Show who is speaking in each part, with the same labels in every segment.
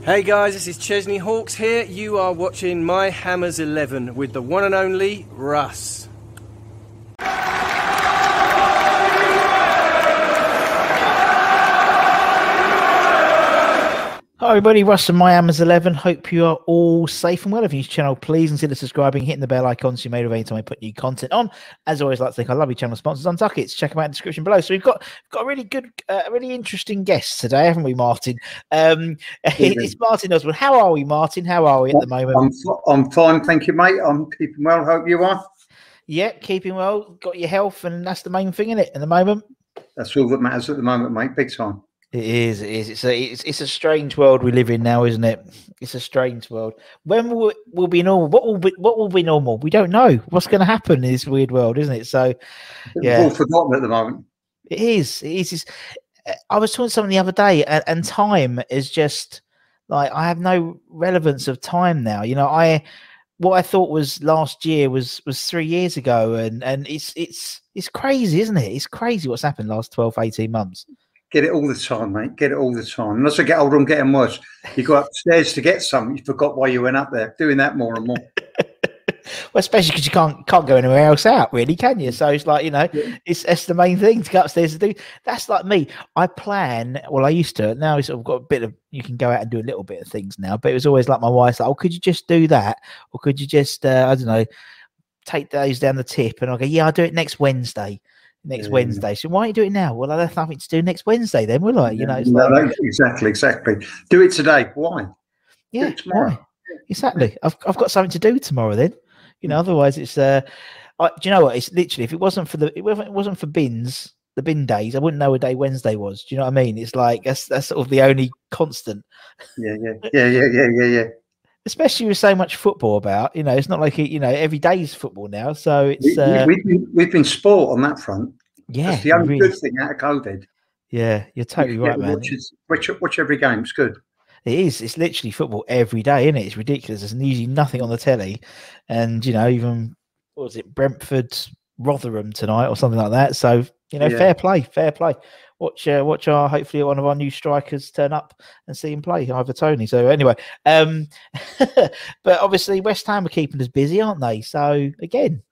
Speaker 1: Hey guys, this is Chesney Hawkes here. You are watching My Hammers 11 with the one and only Russ.
Speaker 2: Hi everybody, Russ from My Hammers 11. Hope you are all safe and well. If you're new to the channel, please consider subscribing, hitting the bell icon so you're made aware anytime I put new content on. As always, I'd like to thank our lovely channel sponsors, Untitled. Check them out in the description below. So we've got a really good, really interesting guest today, haven't we, Martin? It's Martin Osborne. How are we, Martin? How are we at the moment?
Speaker 3: I'm fine, thank you, mate. I'm keeping well. Hope you are.
Speaker 2: Yeah, keeping well. Got your health, and that's the main thing, isn't it, at the moment? That's
Speaker 3: all that matters at the moment, mate. Big time.
Speaker 2: It is. It's a strange world we live in now, isn't it? It's a strange world. When will be normal? What will be normal? We don't know. What's going to happen in this weird world, isn't it? So, yeah,
Speaker 3: all forgotten at the moment.
Speaker 2: It is. I was talking to someone the other day, and time is just like, I have no relevance of time now. You know, what I thought was last year was 3 years ago, and it's crazy, isn't it? It's crazy what's happened last 12, 18 months.
Speaker 3: Get it all the time, mate. Get it all the time. And as I get older, I'm getting worse. You go upstairs to get something, you forgot why you went up there. Doing that more and more.
Speaker 2: Well, especially because you can't go anywhere else out, really, can you? So it's like, you know, it's the main thing to go upstairs to do. That's like me. I plan. Well, I used to. Now it's sort of got a bit of. You can go out and do a little bit of things now, but it was always like my wife's like, "Oh, could you just do that, or could you just, I don't know, take those down the tip?" And I go, "Yeah, I'll do it next Wednesday." Wednesday. So why don't you do it now? Well, I'll have nothing to do next Wednesday then, will I? You know, it's like,
Speaker 3: exactly. Do it today. Why?
Speaker 2: Yeah, tomorrow. Why? Exactly. I've got something to do tomorrow then. You know, otherwise it's do you know what? It's literally, if it wasn't for bins, the bin days, I wouldn't know what day Wednesday was. Do you know what I mean? It's like that's sort of the only constant.
Speaker 3: Yeah.
Speaker 2: Especially with so much football about, you know, it's not like you know, every day's football now. So it's
Speaker 3: we've been sport on that front.
Speaker 2: Yeah,
Speaker 3: that's the only good thing out of COVID.
Speaker 2: Yeah, you're totally right, man.
Speaker 3: Watch every game. It's good.
Speaker 2: It is. It's literally football every day, isn't it? It's ridiculous. There's usually nothing on the telly, and you know, even what was it, Brentford, Rotherham tonight or something like that. So you know, fair play. Watch our hopefully one of our new strikers turn up and see him play, either Tony. So anyway, but obviously West Ham are keeping us busy, aren't they? So again,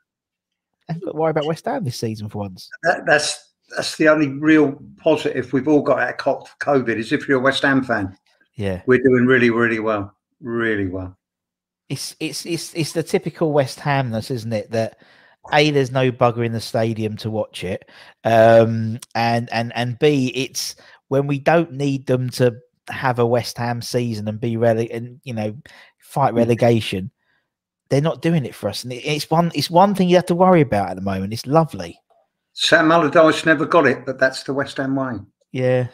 Speaker 2: I haven't got to worry about West Ham this season for once.
Speaker 3: That's the only real positive we've all got out of COVID is if you're a West Ham fan.
Speaker 2: Yeah,
Speaker 3: we're doing really well.
Speaker 2: It's the typical West Hamness, isn't it? That A, there's no bugger in the stadium to watch it, and B, it's when we don't need them to have a West Ham season and be and you know, fight relegation, they're not doing it for us, and it's one thing you have to worry about at the moment. It's lovely.
Speaker 3: Sam Allardyce never got it, but that's the West Ham way.
Speaker 2: Yeah.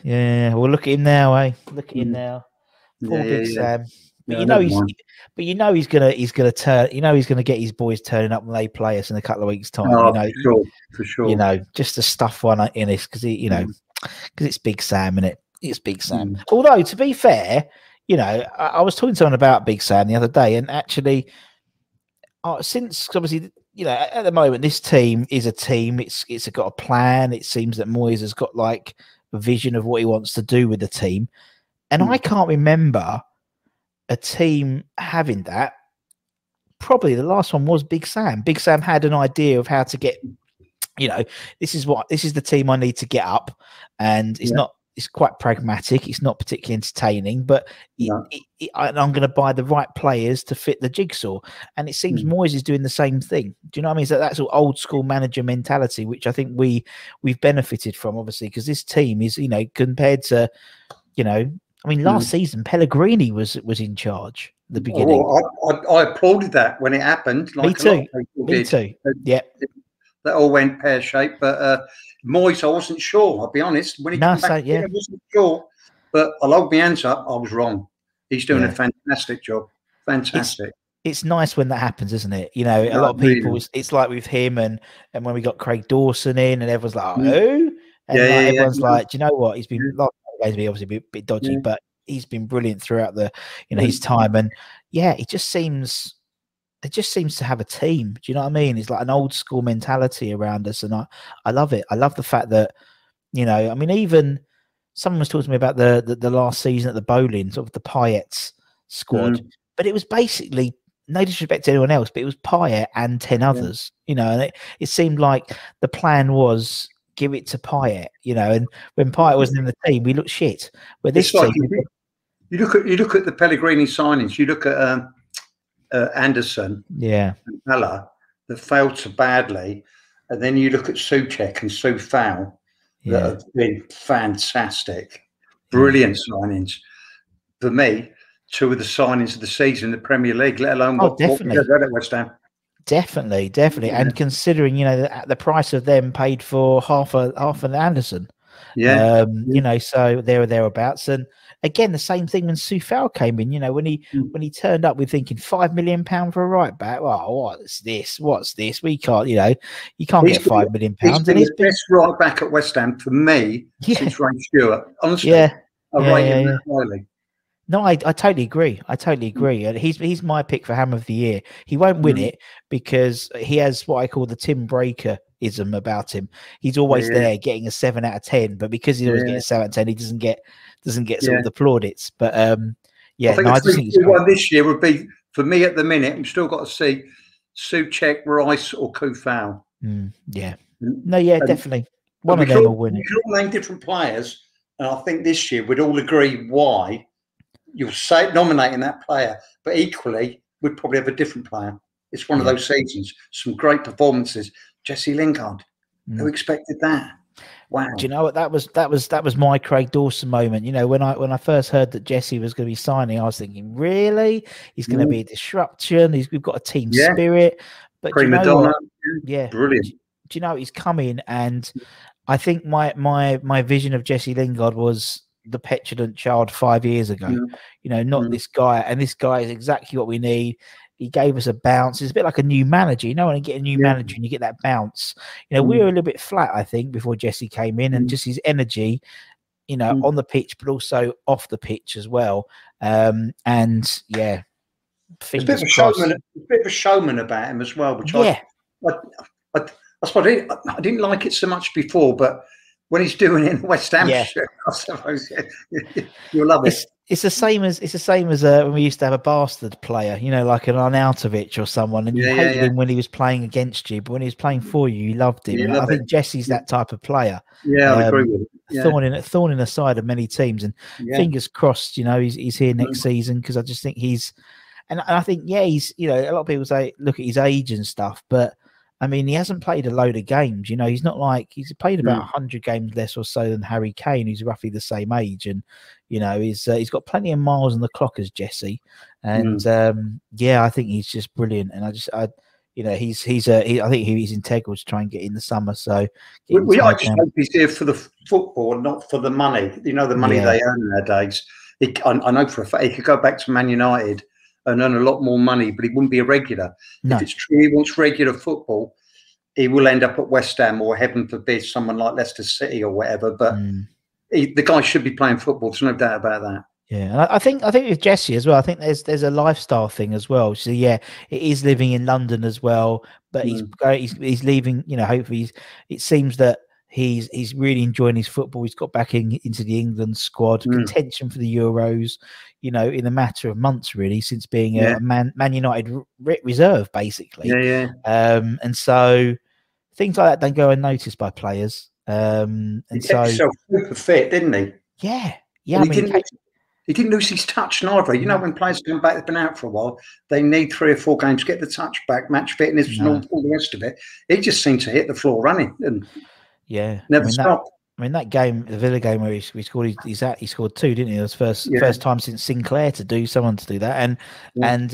Speaker 2: Well, look at him now, eh? Look at him now. Poor big Sam. But you know he's gonna turn. You know he's gonna get his boys turning up when they play us in a couple of weeks' time.
Speaker 3: Oh,
Speaker 2: you know,
Speaker 3: for sure.
Speaker 2: You know, just to stuff one in this because because it's Big Sam, and it's Big Sam. Although to be fair, you know, I was talking to someone about Big Sam the other day, and actually, since obviously, you know, at the moment this team is a team. It's got a plan. It seems that Moyes has got like a vision of what he wants to do with the team. And I can't remember a team having that. Probably the last one was Big Sam. Big Sam had an idea of how to get, you know, this is the team I need to get up. And it's quite pragmatic. It's not particularly entertaining, but I'm going to buy the right players to fit the jigsaw. And it seems Moyes is doing the same thing. Do you know what I mean? So that's all old school manager mentality, which I think we've benefited from, obviously, because this team is, you know, compared to, you know, I mean, last season Pellegrini was in charge at the beginning.
Speaker 3: I applauded that when it happened. Like
Speaker 2: Me too. Yeah,
Speaker 3: that all went pear shaped. But Moyes, I wasn't sure. I'll be honest. When he came back, I wasn't sure. But I'll hold my hands up. I was wrong. He's doing a fantastic job. Fantastic.
Speaker 2: It's nice when that happens, isn't it? You know, a lot of people. It's like with him and when we got Craig Dawson in, and everyone's like, "Oh, who?" And everyone's like, "Do you know what? He's been obviously a bit dodgy, but he's been brilliant throughout his time." And it just seems to have a team. Do you know what I mean? It's like an old school mentality around us, and I love it. I love the fact that, you know, I mean, even someone was talking to me about the last season at the Bowling, sort of the Payet's squad, but it was basically, no disrespect to anyone else, but it was Payet and 10 others, you know, and it seemed like the plan was give it to Payet, you know, and when Payet wasn't in the team, we looked shit. But this
Speaker 3: team, you look at the Pellegrini signings, you look at Anderson,
Speaker 2: and
Speaker 3: Bella, that failed so badly, and then you look at Souček and Soufal that have been fantastic, brilliant signings. For me, two of the signings of the season in the Premier League, let alone what we did at West Ham.
Speaker 2: Definitely. And considering, you know, the price of them paid for half an Anderson. You know, so there or thereabouts. And again, the same thing when Soufal came in, you know, when he turned up, we're thinking £5 million for a right back. Well, what's this? We can't, you know, you can't get £5 million.
Speaker 3: He's been the best right back at West Ham for me since Ray Stewart. Honestly, I rate him highly.
Speaker 2: No, I totally agree. And he's my pick for Ham of the Year. He won't win it because he has what I call the Tim Breaker-ism about him. He's always there getting a 7 out of 10, but because he always gets a 7 out of 10, he doesn't get sort of the plaudits. But I just think
Speaker 3: one this year would be, for me at the minute, I've still got to see Souček, Rice or Koufal.
Speaker 2: Definitely. One of them will win it.
Speaker 3: You can all name different players, and I think this year we'd all agree why you'll say nominating that player, but equally we'd probably have a different player. It's one of those seasons. Some great performances. Jesse Lingard. Who expected that? Wow.
Speaker 2: Do you know what? That was my Craig Dawson moment. You know, when I first heard that Jesse was going to be signing, I was thinking, really? He's going to be a disruption. We've got a team spirit. But do you know what? Yeah,
Speaker 3: brilliant.
Speaker 2: Do you know he's coming? And I think my vision of Jesse Lingard was the petulant child 5 years ago. You know, not this guy. And this guy is exactly what we need. He gave us a bounce. It's a bit like a new manager. You know, when you get a new manager and you get that bounce. You know, we were a little bit flat, I think, before Jesse came in, and just his energy, you know, on the pitch, but also off the pitch as well. And yeah,
Speaker 3: there's a bit of a showman about him as well, which I suppose I didn't like it so much before, but when he's doing it in West Ham, I suppose you'll love it.
Speaker 2: It's the same as when we used to have a bastard player, you know, like an Arnautovic or someone, and you hated him when he was playing against you, but when he was playing for you, you loved him. I think Jesse's that type of player.
Speaker 3: Yeah, I agree with it.
Speaker 2: Thorn in the side of many teams, and fingers crossed, you know, he's here next season, because I just think he's, and I think he's, you know, a lot of people say look at his age and stuff, but I mean, he hasn't played a load of games. You know, he's not like, he's played about 100 games less or so than Harry Kane, who's roughly the same age. And, you know, he's got plenty of miles on the clock as Jesse. And, I think he's just brilliant. And I think he's integral to try and get in the summer. So
Speaker 3: I just hope he's here for the football, not for the money. You know, the money they earn nowadays. I know for a fact he could go back to Man United and earn a lot more money, but he wouldn't be a regular. No. If it's true he wants regular football, he will end up at West Ham, or heaven forbid, someone like Leicester City or whatever. But the guy should be playing football. There's no doubt about that.
Speaker 2: Yeah, and I think with Jesse as well, I think there's a lifestyle thing as well. So it is living in London as well, but he's leaving. You know, hopefully it seems that he's really enjoying his football. He's got back into the England squad, contention for the Euros, you know, in a matter of months, really, since being a Man United reserve, basically. And so things like that don't go unnoticed by players.
Speaker 3: He kept himself super fit, didn't he?
Speaker 2: Yeah.
Speaker 3: He didn't lose his touch neither. You know, when players come back, they've been out for a while, they need 3 or 4 games to get the touch back, match fitness, and all the rest of it. He just seemed to hit the floor running and never stopped.
Speaker 2: I mean, that game, the Villa game where he scored, he scored 2, didn't he? It was first time since Sinclair to do that, and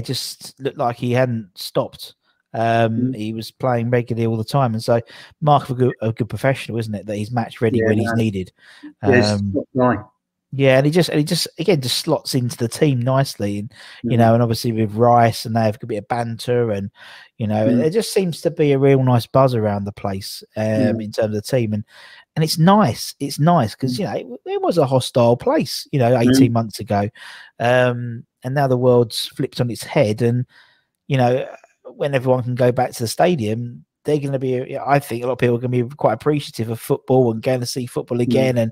Speaker 2: just looked like he hadn't stopped. He was playing regularly all the time, and so mark of a good professional, isn't it? That he's match ready when he's needed. Yeah, and he just again slots into the team nicely, and you know, and obviously with Rice, and they have a bit of banter, and you know, there just seems to be a real nice buzz around the place in terms of the team, and it's nice. It's nice because you know it was a hostile place, you know, 18 months ago, and now the world's flipped on its head, and you know, when everyone can go back to the stadium, they're going to be, I think a lot of people are going to be quite appreciative of football and going to see football again, and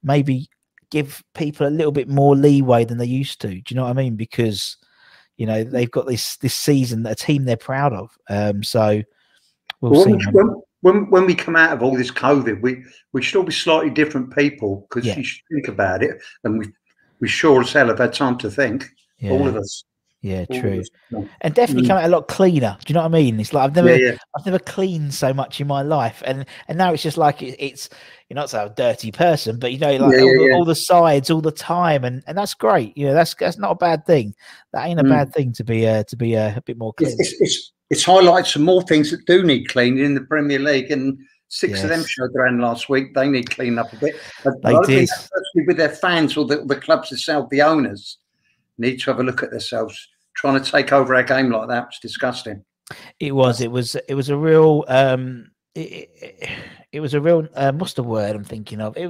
Speaker 2: maybe give people a little bit more leeway than they used to. Do you know what I mean? Because, you know, they've got this season, a team they're proud of. So we'll see.
Speaker 3: When we come out of all this COVID, we should all be slightly different people, because you should think about it, and we sure as hell have had time to think, all of us.
Speaker 2: Yeah, true. And definitely come out a lot cleaner. Do you know what I mean? It's like I've never cleaned so much in my life, and now it's just like it's you're not so a dirty person, but you know, like all the sides all the time, and that's great. You know, that's not a bad thing. That ain't a bad thing to be a bit more clean.
Speaker 3: It's highlighted some more things that do need cleaning in the Premier League, and six of them showed their hand last week. They need cleaning up a bit.
Speaker 2: They did,
Speaker 3: especially with their fans or the clubs themselves, the owners need to have a look at themselves. Trying to take over our game like that was disgusting.
Speaker 2: It was a real what's the word I'm thinking of? It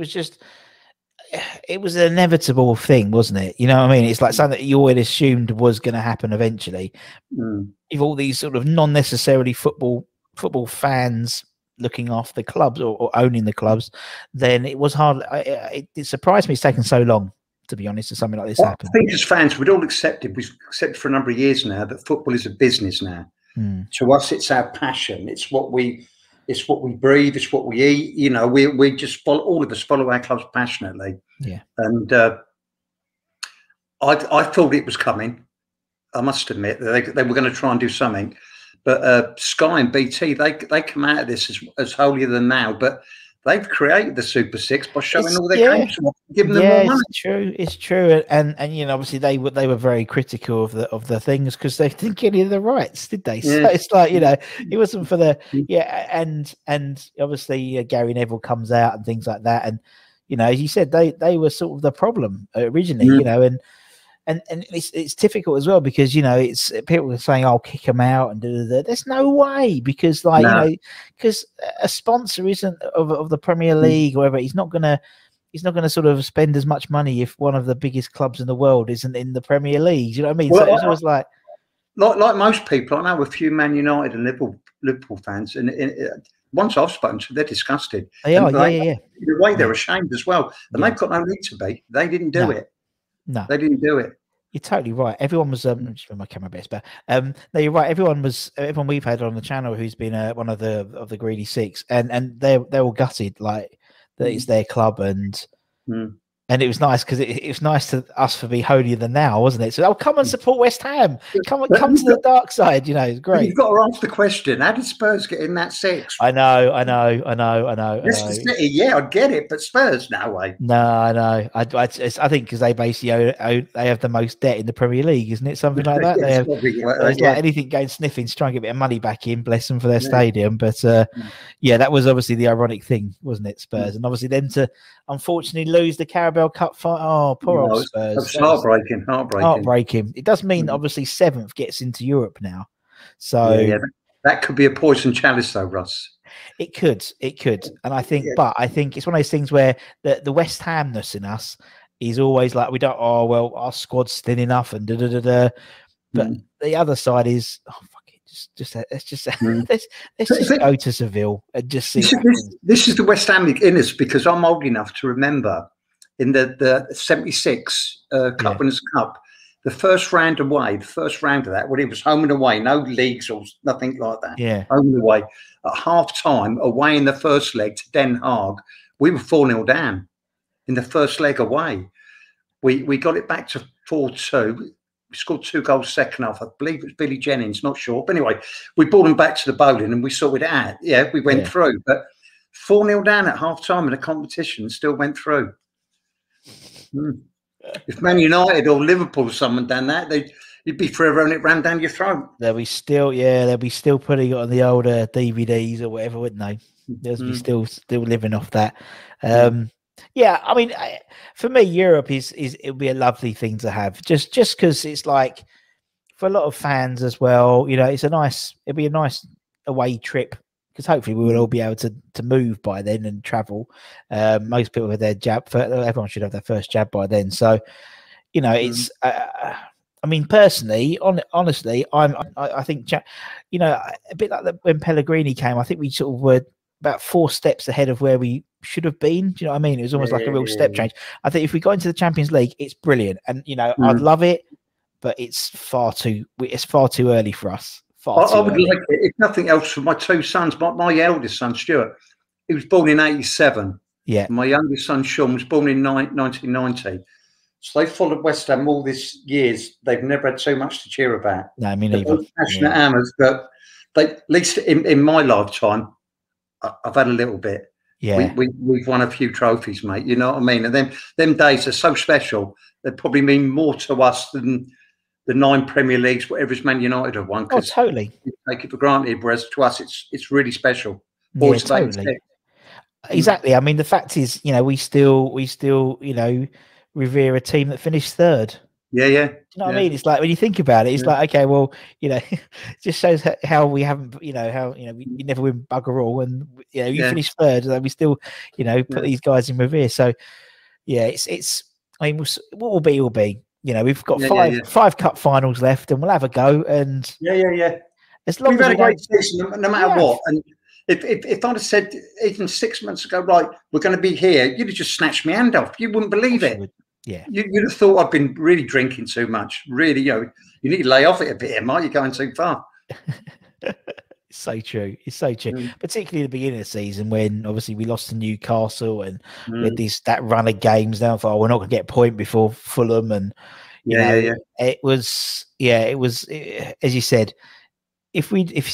Speaker 2: was an inevitable thing, wasn't it? You know what I mean? It's like something that you always assumed was going to happen eventually. If all these sort of non-necessarily football fans looking after the clubs or owning the clubs, then it was hard. It surprised me it's taken so long, to be honest, if something like this happened.
Speaker 3: I think as fans, we'd all accepted. We've accepted for a number of years now that football is a business now. To us, it's our passion. It's what we breathe. It's what we eat. You know, we just follow. All of us follow our clubs passionately. Yeah. And I thought it was coming. I must admit that they were going to try and do something, but Sky and BT they come out of this as holier than thou, but they've created the Super Six by showing all their games, giving them more money.
Speaker 2: It's true, and you know, obviously they were very critical of the things because they didn't get any of the rights, did they? So it's like, you know, it wasn't for the and obviously Gary Neville comes out and things like that, and you know, as you said, they were sort of the problem originally, you know, and it's difficult as well because, you know, it's people are saying, "I'll kick them out," and there's no way because, like, you know, because a sponsor isn't of the Premier League or whatever. He's not gonna sort of spend as much money if one of the biggest clubs in the world isn't in the Premier League. You know what I mean? Well, so it's always like
Speaker 3: most people. I know a few Man United and Liverpool fans, and once I've spoken to them, they're disgusted.
Speaker 2: They are,
Speaker 3: In a way, they're ashamed as well, and they've got no need to be. They didn't do it. No, they didn't do it.
Speaker 2: You're totally right. Everyone was just my camera best, but no, you're right. Everyone we've had on the channel who's been one of the Greedy Six, and they're all gutted, like that it's their club, and it was nice because it was nice to us for be holier than thou, wasn't it? So come and support West Ham. Come to the dark side. You know, it's great.
Speaker 3: You've got to ask the question: how did Spurs get in that six?
Speaker 2: I know.
Speaker 3: Leicester City, yeah, I get it, but Spurs, no way.
Speaker 2: No, I know. I think because they basically they have the most debt in the Premier League, isn't it? Something like that. They have like anything going sniffing to try and get a bit of money back in, bless them for their stadium. But that was obviously the ironic thing, wasn't it? Spurs, and obviously them to unfortunately lose the Carabao Cup fight. Oh, poor old Spurs.
Speaker 3: It's heartbreaking.
Speaker 2: It does mean obviously 7th gets into Europe now. So
Speaker 3: that could be a poison chalice, though, Russ.
Speaker 2: It could, and I think, but I think it's one of those things where the West Hamness in us is always like we don't. Oh well, our squad's thin enough, and But the other side is, oh fuck it, let's just go to Seville and just see.
Speaker 3: This is the West Ham in us because I'm old enough to remember in the 76 Cup Winners' Cup. The first round of that, when it was home and away, no leagues or nothing like that.
Speaker 2: Yeah.
Speaker 3: Home and away. At half time, away in the first leg to Den Haag, we were 4-0 down in the first leg away. We got it back to 4-2. We scored 2 goals second half. I believe it was Billy Jennings, not sure. But anyway, we brought them back to the bowling and we sorted it out. Yeah, we went through. But 4-0 down at half time in a competition, still went through. If Man United or Liverpool or someone done that, you'd be forever and it ran down your throat.
Speaker 2: They'll be still putting it on the older DVDs or whatever, wouldn't they? They'll be still living off that. Yeah, I mean, for me, Europe it'll be a lovely thing to have, just because it's like for a lot of fans as well. You know, it'll be a nice away trip. Because hopefully we will all be able to move by then and travel. Most people have their jab. Everyone should have their first jab by then. So, you know, it's I mean, personally, honestly, I think, you know, a bit like when Pellegrini came, I think we sort of were about 4 steps ahead of where we should have been. Do you know what I mean? It was almost like a real step change. I think if we go into the Champions League, it's brilliant, and you know, I'd love it, but it's far too early for us.
Speaker 3: I would like it, if nothing else, for my 2 sons. My eldest son, Stuart, he was born in '87.
Speaker 2: Yeah.
Speaker 3: My youngest son, Sean, was born in 1990. So they followed West Ham all these years. They've never had too much to cheer about.
Speaker 2: No, I mean, they're
Speaker 3: passionate Hammers, but at least in my lifetime, I've had a little bit.
Speaker 2: Yeah,
Speaker 3: we've won a few trophies, mate. You know what I mean? And them days are so special. They probably mean more to us than the 9 Premier Leagues, whatever's Man United have won.
Speaker 2: Oh, totally.
Speaker 3: We take it for granted, whereas to us, it's really special.
Speaker 2: Yeah, totally. Exactly. I mean, the fact is, you know, we still, you know, revere a team that finished 3rd.
Speaker 3: Yeah, yeah.
Speaker 2: Do you know what I mean? It's like, when you think about it, it's like, okay, well, you know, it just shows how we haven't, you know, how, you know, we never win bugger all, and you know, you finish 3rd, and we still, you know, put these guys in revere. So, yeah, it's. I mean, what will be will be. You know, we've got 5 cup finals left, and we'll have a go. And as long
Speaker 3: we've
Speaker 2: as
Speaker 3: had a great season, no matter what. And if I'd have said even 6 months ago, right, we're going to be here, you'd have just snatched my hand off. You wouldn't believe it.
Speaker 2: Yeah,
Speaker 3: you'd have thought I'd been really drinking too much. Really, you know, you need to lay off it a bit, Mike. You're going too far.
Speaker 2: It's so true. It's so true. Particularly at the beginning of the season, when obviously we lost to Newcastle, and we had that run of games down for, we're not going to get a point before Fulham, and it was as you said. If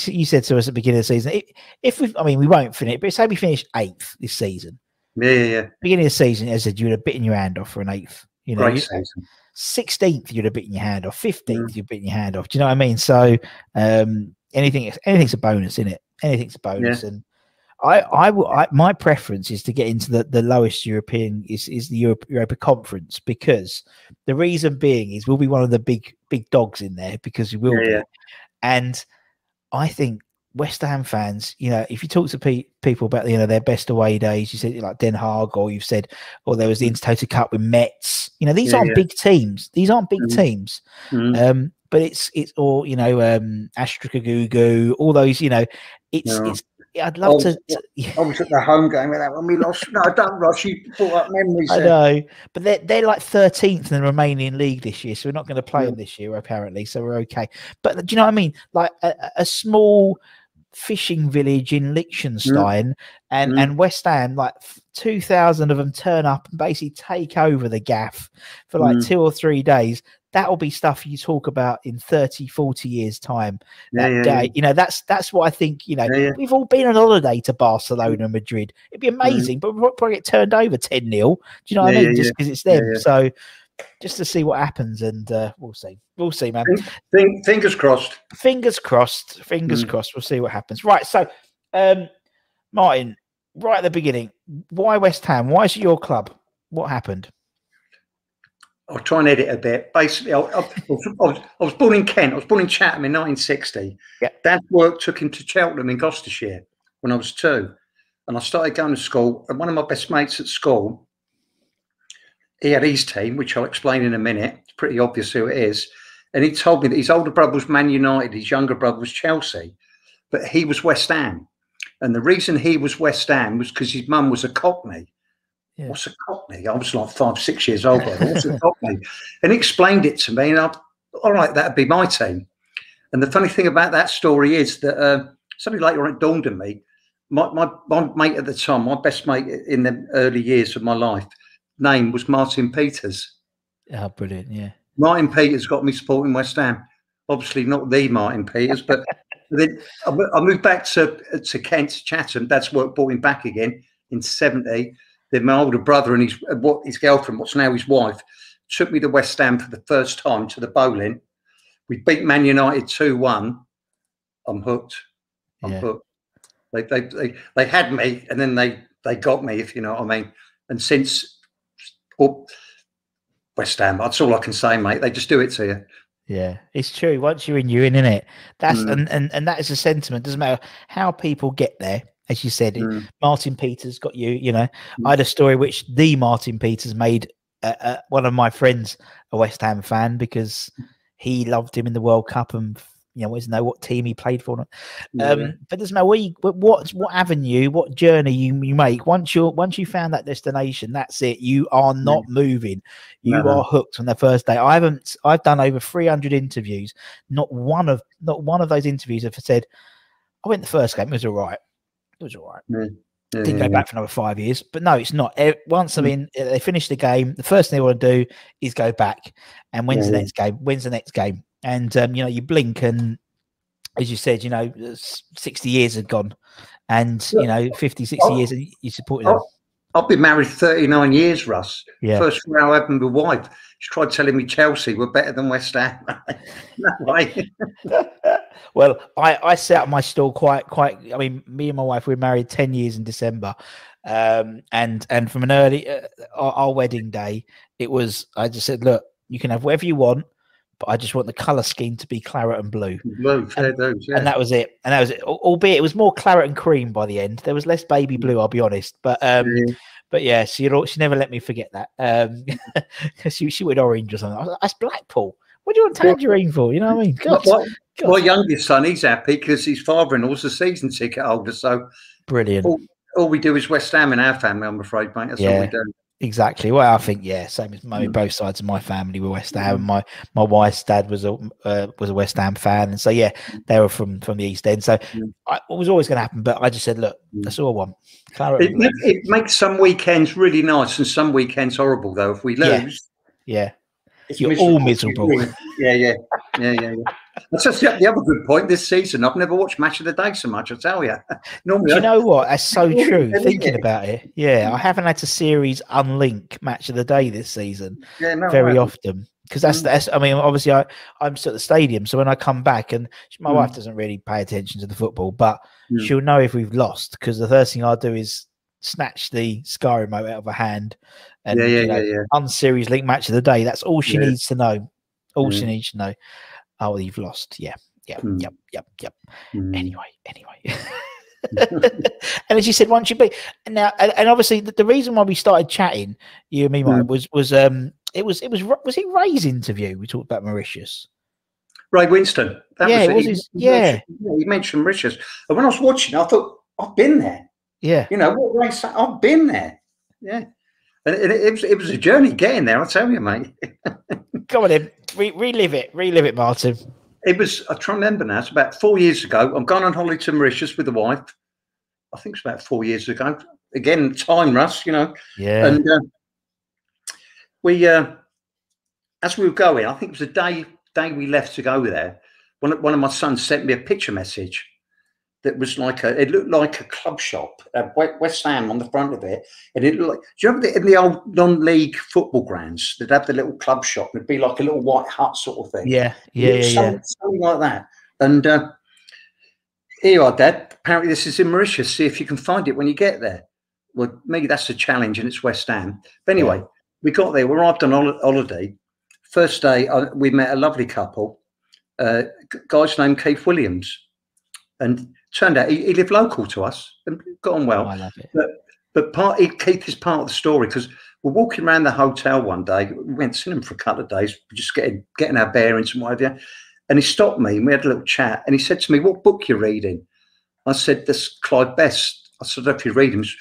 Speaker 2: you said to us at the beginning of the season, we won't finish, but say we finish 8th this season.
Speaker 3: Yeah.
Speaker 2: Beginning of the season, as I said, you'd have bitten your hand off for an 8th. You know,
Speaker 3: great season.
Speaker 2: 16th, you'd have bitten your hand off. 15th, you'd bitten your hand off. Do you know what I mean? So anything's a bonus, isn't it? Anything's a bonus, and my preference is to get into the lowest European is the Europa Conference, because the reason being is we'll be one of the big dogs in there, because we will be, and I think West Ham fans, you know, if you talk to people about, you know, their best away days, you said like Den Haag, or you've said, or there was the Intertoto Cup with Metz. You know, these aren't big teams. These aren't big teams. But it's all, you know, Astrakagugu, all those, you know, it's I'd love to.
Speaker 3: I was at the home game with that when we lost. No, don't rush. You brought up memories.
Speaker 2: I know, but they're like 13th in the Romanian league this year, so we're not going to play them this year apparently. So we're okay. But do you know what I mean? Like a small fishing village in Liechtenstein, and West Ham, like 2,000 of them turn up and basically take over the gaff for like 2 or 3 days. That will be stuff you talk about in 30, 40 years time. You know, that's what I think, you know, we've all been on holiday to Barcelona and Madrid. It'd be amazing, but we'll probably get turned over 10-0. Do you know what I mean? Just because it's them. So just to see what happens, and we'll see. We'll see, man.
Speaker 3: Fingers crossed.
Speaker 2: Fingers crossed. Fingers crossed. We'll see what happens. Right. So, Martin, right at the beginning, why West Ham? Why is it your club? What happened?
Speaker 3: I'll try and edit a bit. Basically, I was born in Kent. I was born in Chatham in 1960.
Speaker 2: Yeah.
Speaker 3: Dad's work took him to Cheltenham in Gloucestershire when I was 2. And I started going to school. And one of my best mates at school, he had his team, which I'll explain in a minute. It's pretty obvious who it is. And he told me that his older brother was Man United, his younger brother was Chelsea, but he was West Ham. And the reason he was West Ham was because his mum was a Cockney. Yeah. What's a Cockney? I was like 5, 6 years old. What's a Cockney? And he explained it to me, and all right, that'd be my team. And the funny thing about that story is that something later on it dawned on me. My mate at the time, my best mate in the early years of my life, name was Martin Peters.
Speaker 2: Oh, brilliant! Yeah,
Speaker 3: Martin Peters got me supporting West Ham. Obviously, not the Martin Peters, but then I moved back to Kent, Chatham. Dad's work brought him back again in '70. Then my older brother and his girlfriend, what's now his wife, took me to West Ham for the first time to the bowling. We beat Man United 2-1. I'm hooked. I'm hooked. They had me, and then they got me, if you know what I mean. And since West Ham, that's all I can say, mate. They just do it to you.
Speaker 2: Yeah, it's true. Once you're in, you're in it. That's and that is a sentiment. Doesn't matter how people get there. As you said, Martin Peters got you. You know, I had a story which the Martin Peters made one of my friends a West Ham fan, because he loved him in the World Cup, and doesn't know what team he played for. But doesn't know what avenue, what journey you make. Once you found that destination, that's it. You are not moving. You are hooked on the first day. I've done over 300 interviews. Not one of those interviews have said, I went the first game, it was all right. Didn't go back for another 5 years. But no, it's not. Once they finish the game, the first thing they want to do is go back. And when's the next game? When's the next game? And you blink, and as you said, 60 years had gone, and 50, 60 years, and you supported them.
Speaker 3: I've been married 39 years, Russ. Yeah. First row I had with my wife. She tried telling me Chelsea were better than West Ham. No way.
Speaker 2: Well, I set up my stall quite. I mean, me and my wife, we were married 10 years in December, and from an early our wedding day, I just said, look, you can have whatever you want, but I just want the colour scheme to be claret and blue. And that was it. Albeit it was more claret and cream by the end. There was less baby blue, I'll be honest. But yeah, she never let me forget that. Because she went orange or something. I was like, that's Blackpool. What do you want tangerine for? You know what I mean? God.
Speaker 3: My youngest son, he's happy because his father-in-law's a season ticket holder. So
Speaker 2: brilliant.
Speaker 3: All we do is West Ham in our family, I'm afraid, mate. That's all we do.
Speaker 2: Exactly. Well, I think same as both sides of my family were West Ham. My wife's dad was a West Ham fan, and so they were from the East End. So it was always going to happen. But I just said, look, that's all I want.
Speaker 3: It makes some weekends really nice and some weekends horrible, though. If we lose,
Speaker 2: you're all miserable.
Speaker 3: Yeah. That's just the other good point this season. I've never watched Match of the Day so much, I tell you. Normally,
Speaker 2: do you know what? That's so true. Thinking about it, I haven't had to series unlink Match of the Day this season very often, because that's. I mean, obviously, I'm still at the stadium, so when I come back, and my wife doesn't really pay attention to the football, but she'll know if we've lost, because the first thing I'll do is snatch the Sky remote out of her hand and unseries link Match of the Day. That's all she needs to know. All she needs to know. Oh, you've lost. Yep. Anyway. And as you said, once you beat now, and obviously the reason why we started chatting, you and me, Mike, was it Ray's interview? We talked about Mauritius.
Speaker 3: Ray Winston.
Speaker 2: He
Speaker 3: mentioned Mauritius, and when I was watching, I thought, I've been there.
Speaker 2: Yeah.
Speaker 3: What Ray said, I've been there. Yeah. And it was a journey getting there, I'll tell you, mate.
Speaker 2: Come on, then. Relive it, Martin.
Speaker 3: It was, I try to remember now, it's about 4 years ago. I'm going on holiday to Mauritius with the wife. I think it's about 4 years ago. Again, time, Russ, Yeah. And we, as we were going, I think it was the day we left to go there, one of my sons sent me a picture message that was it looked like a club shop, West Ham on the front of it. And it looked like, do you remember in the old non-league football grounds, they'd have the little club shop, it'd be like a little white hut sort of thing. Something like that. And here you are, Dad. Apparently this is in Mauritius. See if you can find it when you get there. Well, maybe that's a challenge, and it's West Ham. But anyway, we got there. We arrived on holiday. First day, we met a lovely couple. Guy's named Keith Williams. And turned out he lived local to us and got on well.
Speaker 2: Oh, I love it.
Speaker 3: But Keith is part of the story, because we're walking around the hotel one day. We went to see him for a couple of days, just getting our bearings and whatever. And he stopped me and we had a little chat. And he said to me, "What book you reading?" I said, "This Clyde Best." I said, "If you read him, he's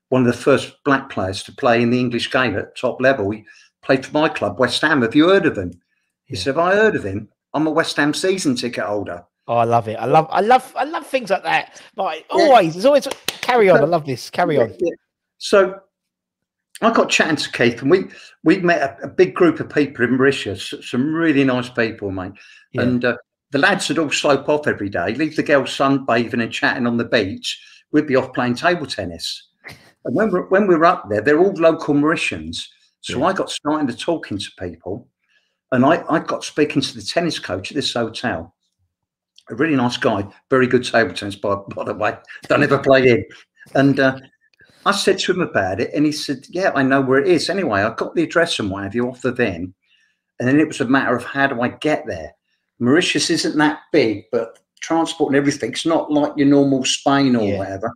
Speaker 3: one of the first black players to play in the English game at top level. He played for my club, West Ham. Have you heard of him?" He said, "Have I heard of him? I'm a West Ham season ticket holder."
Speaker 2: Oh, I love it. I love things like that. Like it's always carry on. I love this. Carry on.
Speaker 3: Yeah. So I got chatting to Keith, and we met a big group of people in Mauritius, some really nice people, mate. Yeah. And the lads would all slope off every day, leave the girls sunbathing and chatting on the beach. We'd be off playing table tennis. And when we were up there, they're all local Mauritians. So I got starting to talking to people, and I got speaking to the tennis coach at this hotel. A really nice guy, very good table tennis, by the way. Don't ever play him. And I said to him about it, and he said, "Yeah, I know where it is." Anyway, I got the address and what have you off of them. And then it was a matter of, how do I get there? Mauritius isn't that big, but transport and everything's not like your normal Spain or whatever.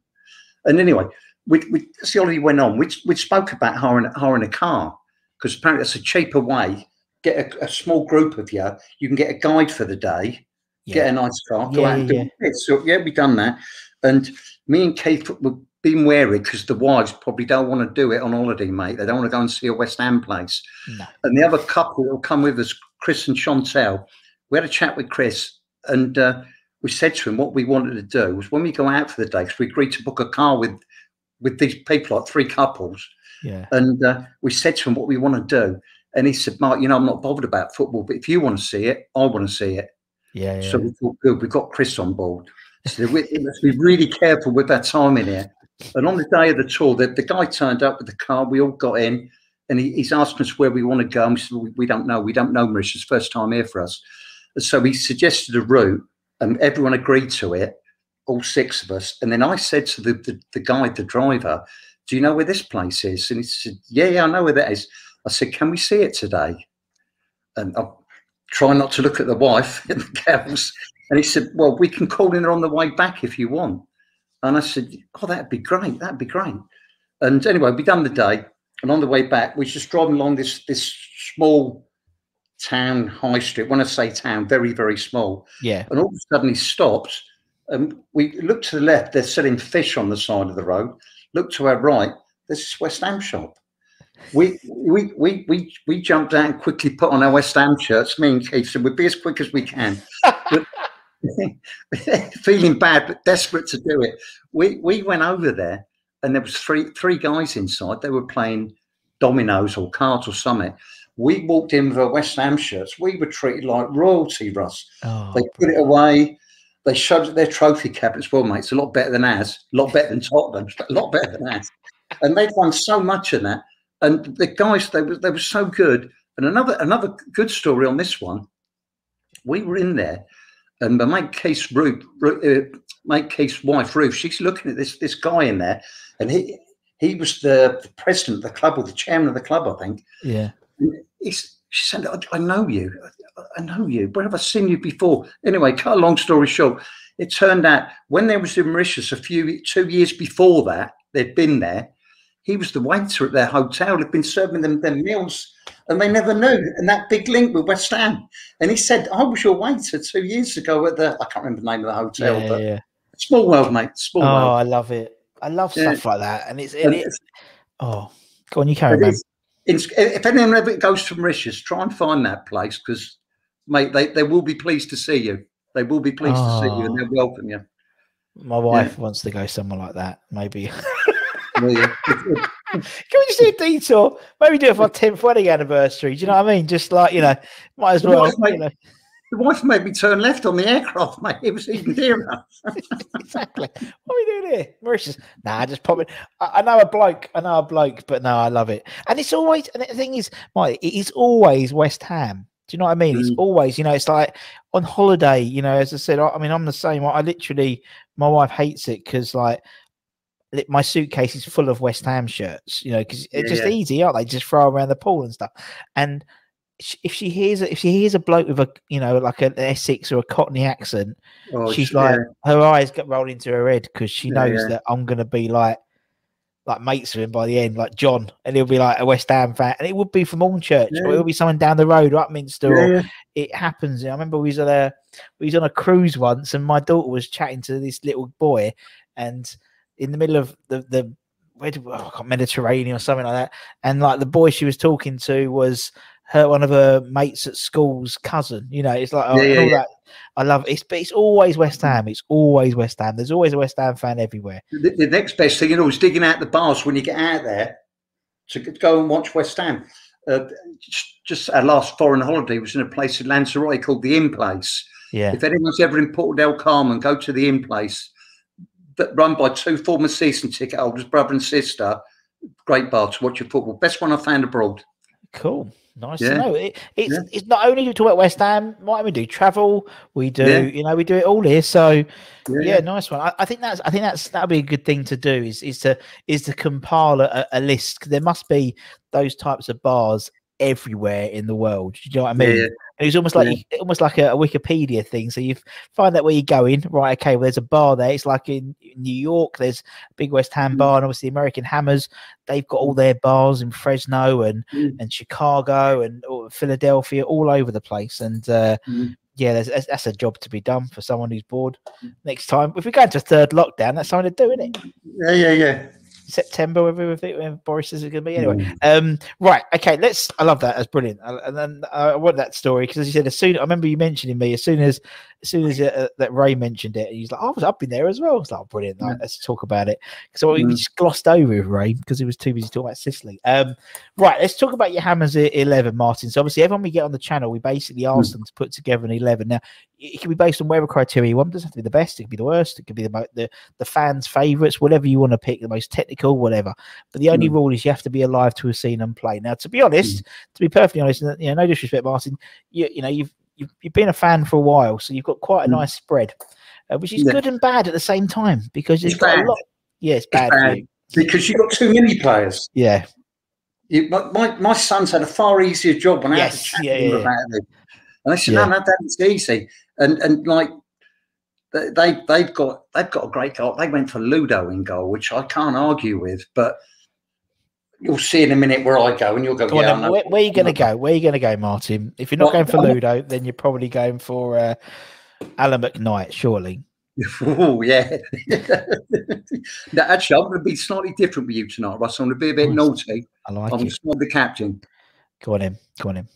Speaker 3: And anyway, as the holiday went on, we spoke about hiring a car, because apparently that's a cheaper way get a small group of you. You can get a guide for the day, get a nice car, go out and do it. So, we've done that. And me and Keith were being wary because the wives probably don't want to do it on holiday, mate. They don't want to go and see a West Ham place.
Speaker 2: No.
Speaker 3: And the other couple that will come with us, Chris and Chantel, we had a chat with Chris, and we said to him what we wanted to do was when we go out for the day, because we agreed to book a car with these people, like 3 couples.
Speaker 2: Yeah.
Speaker 3: And we said to him what we want to do. And he said, Mark, I'm not bothered about football, but if you want to see it, I want to see it.
Speaker 2: Yeah.
Speaker 3: So we thought, good, we've got Chris on board. So we must be really careful with our time in here. And on the day of the tour, the guy turned up with the car. We all got in, and he's asking us where we want to go. And we said, we don't know. We don't know, Mauritius. First time here for us. And so he suggested a route, and everyone agreed to it, all 6 of us. And then I said to the guy, the driver, do you know where this place is? And he said, yeah, I know where that is. I said, can we see it today? And I'll try not to look at the wife and the girls. And he said, well, we can call in her on the way back if you want. And I said, oh, that'd be great. That'd be great. And anyway, we done the day. And on the way back, we were just driving along this small town high street. When I say town, very, very small.
Speaker 2: Yeah.
Speaker 3: And all of a sudden he stops. And we look to the left. They're selling fish on the side of the road. Look to our right. There's this West Ham shop. We jumped out and quickly put on our West Ham shirts. Me and Keith said, we'll be as quick as we can. Feeling bad, but desperate to do it. We went over there, and there was three guys inside. They were playing dominoes or cards or something. We walked in with our West Ham shirts. We were treated like royalty, Russ.
Speaker 2: Oh,
Speaker 3: they put it away. They showed their trophy cabinets. Well, mate, it's a lot better than ours. A lot better than Tottenham's. A lot better than ours. And they've done so much of that. And the guys, they were so good. And another good story on this one. We were in there, and my mate Keith's wife Ruth, she's looking at this guy in there, and he was the president of the club, or the chairman of the club, I think.
Speaker 2: Yeah.
Speaker 3: She said, I know you. I know you. Where have I seen you before? Anyway, cut a long story short, it turned out when they was in Mauritius 2 years before that, they'd been there. He was the waiter at their hotel. He'd been serving them their meals, and they never knew. And that big link with West Ham. And he said, I was your waiter 2 years ago at I can't remember the name of the hotel.
Speaker 2: Yeah.
Speaker 3: Small world, mate. Small world.
Speaker 2: Oh, I love it. I love stuff like that. And it's oh, go on, you carry on.
Speaker 3: If anyone ever goes to Mauritius, try and find that place, because, mate, they will be pleased to see you. They will be pleased to see you, and they'll welcome you.
Speaker 2: My wife wants to go somewhere like that, maybe.
Speaker 3: Can we
Speaker 2: just do a detour? Maybe do it for our 10th wedding anniversary. Do you know what I mean? Just like, might as well.
Speaker 3: The wife made me turn left on the aircraft, mate. It was even dearer.
Speaker 2: Exactly. What are we doing here? Mauritius? Nah, just pop it. I know a bloke, but no, I love it. And it's always, and the thing is, Mike, it is always West Ham. Do you know what I mean? It's always, it's like on holiday, as I said, I'm the same. I literally, my wife hates it because, like, my suitcase is full of West Ham shirts, because it's just easy, aren't they? Just throw around the pool and stuff. And if she hears a bloke with like an Essex or a Cockney accent, she's like, her eyes get rolled into her head, because she knows that I'm gonna be like mates with him by the end, like John, and he'll be like a West Ham fan, and it would be from Hornchurch, or it'll be someone down the road, or Upminster, or it happens. I remember we was on a cruise once, and my daughter was chatting to this little boy, and in the middle of the Mediterranean or something like that, and like the boy she was talking to was one of her mates at school's cousin. It's like all that. I love it. But it's always West Ham. It's always West Ham. There's always a West Ham fan everywhere.
Speaker 3: The next best thing, is digging out the bars when you get out there to go and watch West Ham. Just our last foreign holiday was in a place in Lanzarote called the Inn Place.
Speaker 2: Yeah.
Speaker 3: If anyone's ever in Port del Carmen, go to the Inn Place. That run by 2 former season ticket holders, brother and sister. Great bar to watch your football. Best one I found abroad.
Speaker 2: Cool. Nice to know. It's not only to talk about West Ham, we do travel, we do we do it all here. So nice one. I think that'll be a good thing to do is to compile a list. There must be those types of bars everywhere in the world. Do you know what I mean?
Speaker 3: Yeah.
Speaker 2: And it was almost like a Wikipedia thing. So you find out where you're going, right? Okay, well, there's a bar there. It's like in New York, there's a big West Ham bar, and obviously American Hammers. They've got all their bars in Fresno and Chicago and Philadelphia, all over the place. And yeah, that's a job to be done for someone who's bored. Next time, if we go into a third lockdown, that's something to do, isn't it?
Speaker 3: Yeah.
Speaker 2: September, when Boris is going to be anyway. Right, okay. I love that. That's brilliant. And then I want that story because, as you said, I remember you mentioning me as soon as that Ray mentioned it. He's like, I was up in there as well. I was like, brilliant. Like, let's talk about it. So we just glossed over with Ray because he was too busy talking about Sicily. Right, let's talk about your Hammers 11, Martin. So obviously, everyone we get on the channel, we basically ask them to put together an 11. Now, it can be based on whatever criteria you want. It doesn't have to be the best. It could be the worst. It could be the fans' favourites, whatever you want to pick, the most technical, whatever. But the only rule is you have to be alive to have seen them play. Now, to be honest, to be perfectly honest, no disrespect, Martin, you've been a fan for a while, so you've got quite a nice spread, which is good and bad at the same time because it's got a lot. Yeah, it's bad for you.
Speaker 3: Because you've got too many players.
Speaker 2: Yeah.
Speaker 3: My son's had a far easier job when I had to chat to him about it. And I said, no, that's easy. And like they've got a great goal. They went for Ludo in goal, which I can't argue with. But you'll see in a minute where I go, and you'll go.
Speaker 2: Where are you going to go? Where are you going to go, Martin? If you're not going for Ludo, then you're probably going for Alan McKnight, surely.
Speaker 3: Oh yeah. No, actually, I'm going to be slightly different with you tonight, Russ. I'm going to be a bit naughty.
Speaker 2: I like it.
Speaker 3: I'm just not the captain.
Speaker 2: Go on in.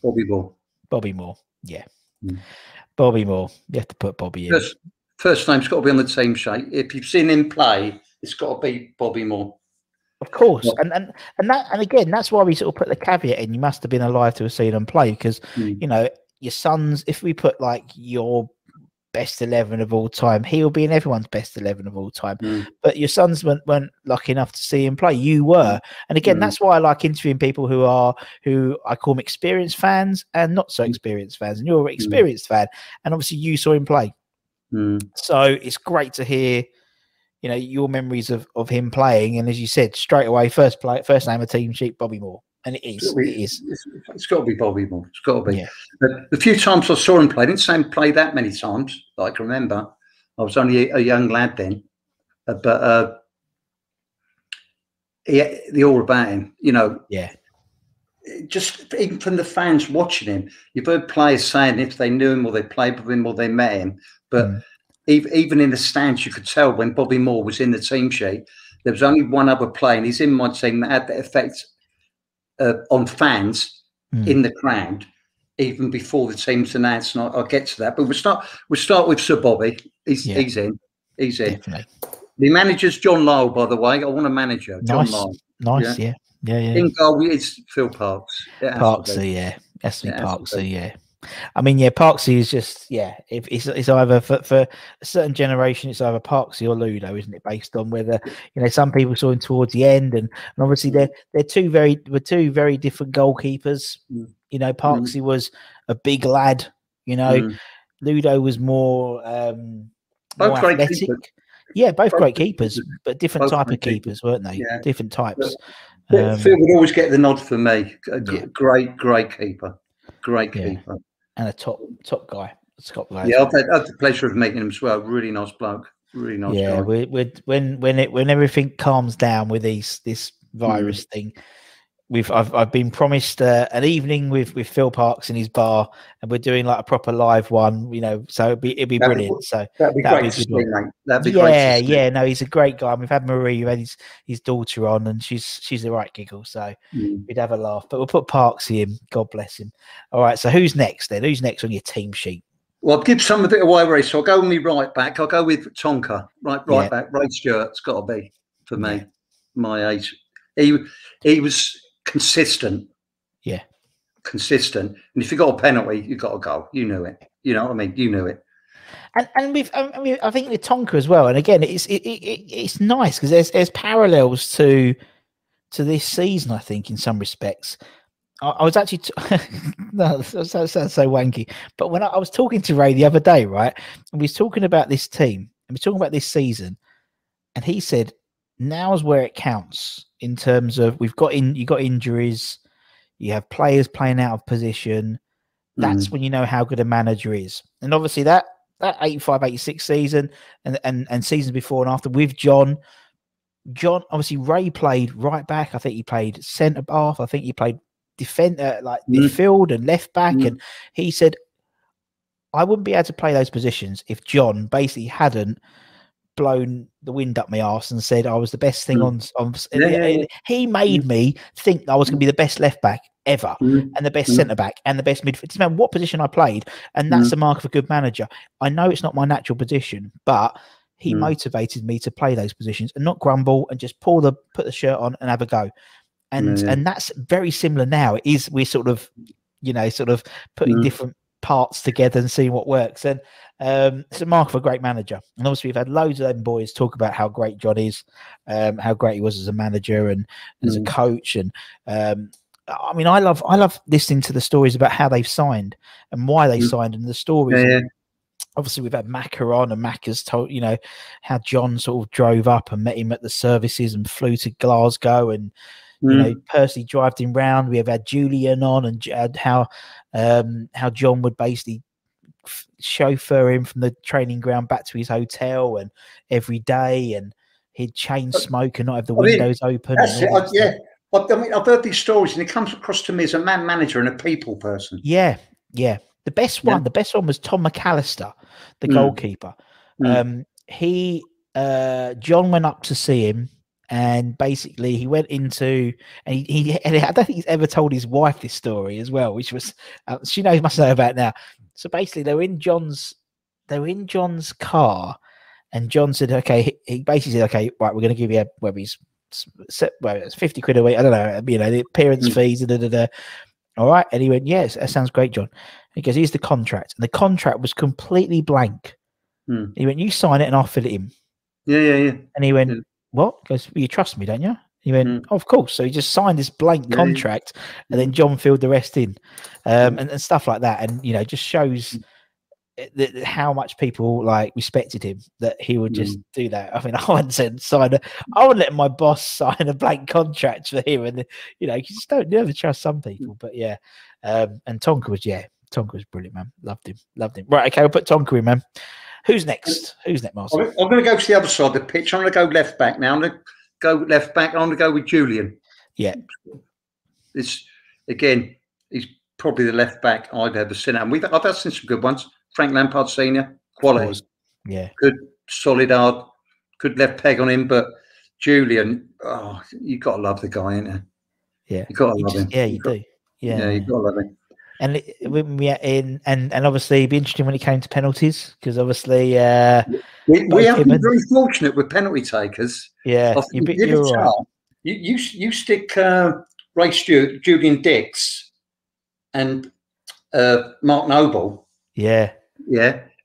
Speaker 2: Bobby Moore. Yeah. Bobby Moore. You have to put Bobby in.
Speaker 3: First name's got to be on the team sheet. If you've seen him play, it's got to be Bobby Moore.
Speaker 2: Of course, and again, that's why we sort of put the caveat in. You must have been alive to have seen him play because your sons. If we put like your best 11 of all time, he'll be in everyone's best 11 of all time. But your sons weren't lucky enough to see him play. You were, and again, that's why I like interviewing people who I call them experienced fans and not so experienced fans. And you're an experienced fan, and obviously you saw him play. So it's great to hear. Your memories of him playing, and as you said, straight away, first name of team sheet, Bobby Moore, and it is.
Speaker 3: It's got to be Bobby Moore. It's got to be. Yeah. The few times I saw him play, I didn't see him play that many times. I can remember, I was only a young lad then, but the all about him, Just even from the fans watching him, you've heard players saying if they knew him or they played with him or they met him, but. Even in the stands, you could tell when Bobby Moore was in the team sheet, there was only one other player, and he's in my team that had that effect on fans in the crowd, even before the team's announced. And I'll get to that, but we'll start with Sir Bobby. He's in.
Speaker 2: Definitely.
Speaker 3: The manager's John Lyle, by the way. I want a manager, John Lyle.
Speaker 2: Nice, yeah.
Speaker 3: In goal is Phil Parks.
Speaker 2: Parksy, yeah. Parksy, yeah. I mean, Parksy is just, if it's either for a certain generation, it's either Parksy or Ludo, isn't it? Based on whether some people saw him towards the end, and obviously they're two very different goalkeepers. Parksy was a big lad. Ludo was more
Speaker 3: both great
Speaker 2: athletic.
Speaker 3: Keepers.
Speaker 2: Yeah, both great keepers, but different type of keepers, weren't they? Yeah. Different types.
Speaker 3: Phil would always get the nod for me. Great keeper. Great keeper.
Speaker 2: And a top guy.
Speaker 3: Yeah, I've had the pleasure of meeting him as well. Really nice bloke. Really nice guy.
Speaker 2: When everything calms down with this virus thing, I've been promised an evening with Phil Parks in his bar, and we're doing like a proper live one. So it'd be brilliant.
Speaker 3: That'd be great to see, mate. That'd be great to see.
Speaker 2: Yeah. No, he's a great guy. We've had Marie, we've had his daughter on, and she's the right giggle. So we'd have a laugh. But we'll put Parksy in. God bless him. All right. So who's next then? Who's next on your team sheet?
Speaker 3: Well, I'll give some of it away, Ray. So I'll go with me right back. I'll go with Tonka, right back. Ray Stewart's got to be for me. My age. He was consistent. Yeah. Consistent. And if you got a penalty, you got a goal. You knew it. You know what I mean? You knew it.
Speaker 2: And I think with Tonka as well. And again, it's nice because there's parallels to this season, I think, in some respects. I was actually no, that sounds so wanky. But when I was talking to Ray the other day, right, and we was talking about this team, and we was talking about this season, and he said, "Now's where it counts in terms of you got injuries, you have players playing out of position. That's when you know how good a manager is. And obviously that 85, 86 season and seasons before and after with John, obviously Ray played right back. I think he played centre half. I think he played defender, like midfield and left back. And he said, I wouldn't be able to play those positions if John basically hadn't blown the wind up my arse and said I was the best thing on. He made me think I was going to be the best left back ever and the best centre back and the best midfield. It doesn't matter what position I played, and that's a mark of a good manager. I know it's not my natural position, but he motivated me to play those positions and not grumble and just put the shirt on and have a go. And that's very similar now. It is, we're sort of putting different parts together and seeing what works. And it's a mark of a great manager. And obviously we've had loads of them boys talk about how great John is, how great he was as a manager and as a coach. And I mean, I love listening to the stories about how they've signed and why they signed and the stories. Obviously we've had Macca on, and Macca's told, how John sort of drove up and met him at the services and flew to Glasgow and personally drived him round. We have had Julian on, and had how John would basically chauffeur him from the training ground back to his hotel and every day, and he'd chain smoke and not have the windows open.
Speaker 3: That's it. I mean, I've heard these stories, and it comes across to me as a man manager and a people person.
Speaker 2: Yeah. The best one was Tom McAllister, the goalkeeper. John went up to see him, and basically he went into, and he I don't think he's ever told his wife this story as well, which was she must know about now. So basically they were in John's car, and John said, okay, he basically said, okay, right, we're going to give you it's 50 quid a week. I don't know, the appearance fees. All right. And he went, yes, that sounds great, John. He goes, here's the contract. And the contract was completely blank. He went, you sign it and I'll fill it in. Yeah. And he went, what? He goes, well, you trust me, don't you? He went, oh, of course. So he just signed this blank contract, and then John filled the rest in, and stuff like that. And, just shows how much people respected him, that he would just do that. I mean, I wouldn't let my boss sign a blank contract for him, and you just never trust some people. But and Tonka was brilliant, man. Loved him. Right, okay, we'll put Tonka in, man. Who's next, Martin?
Speaker 3: I'm going to go to the other side of the pitch. I'm going to go left back now. I'm going to go left back. I'm going to go with Julian.
Speaker 2: Yeah,
Speaker 3: he's probably the left back I've ever seen. And I've had some good ones. Frank Lampard Senior, quality.
Speaker 2: Yeah.
Speaker 3: Good, solid, hard, good left peg on him. But Julian, you've got to love the guy, ain't you?
Speaker 2: Yeah.
Speaker 3: You've got to love him.
Speaker 2: Yeah, you do. Yeah,
Speaker 3: you've got to love him.
Speaker 2: And and obviously it'd be interesting when it came to penalties, because obviously
Speaker 3: we have been very fortunate with penalty takers.
Speaker 2: Yeah, you're right.
Speaker 3: You stick Ray Stewart, Julian Dix, and Mark Noble.
Speaker 2: Yeah,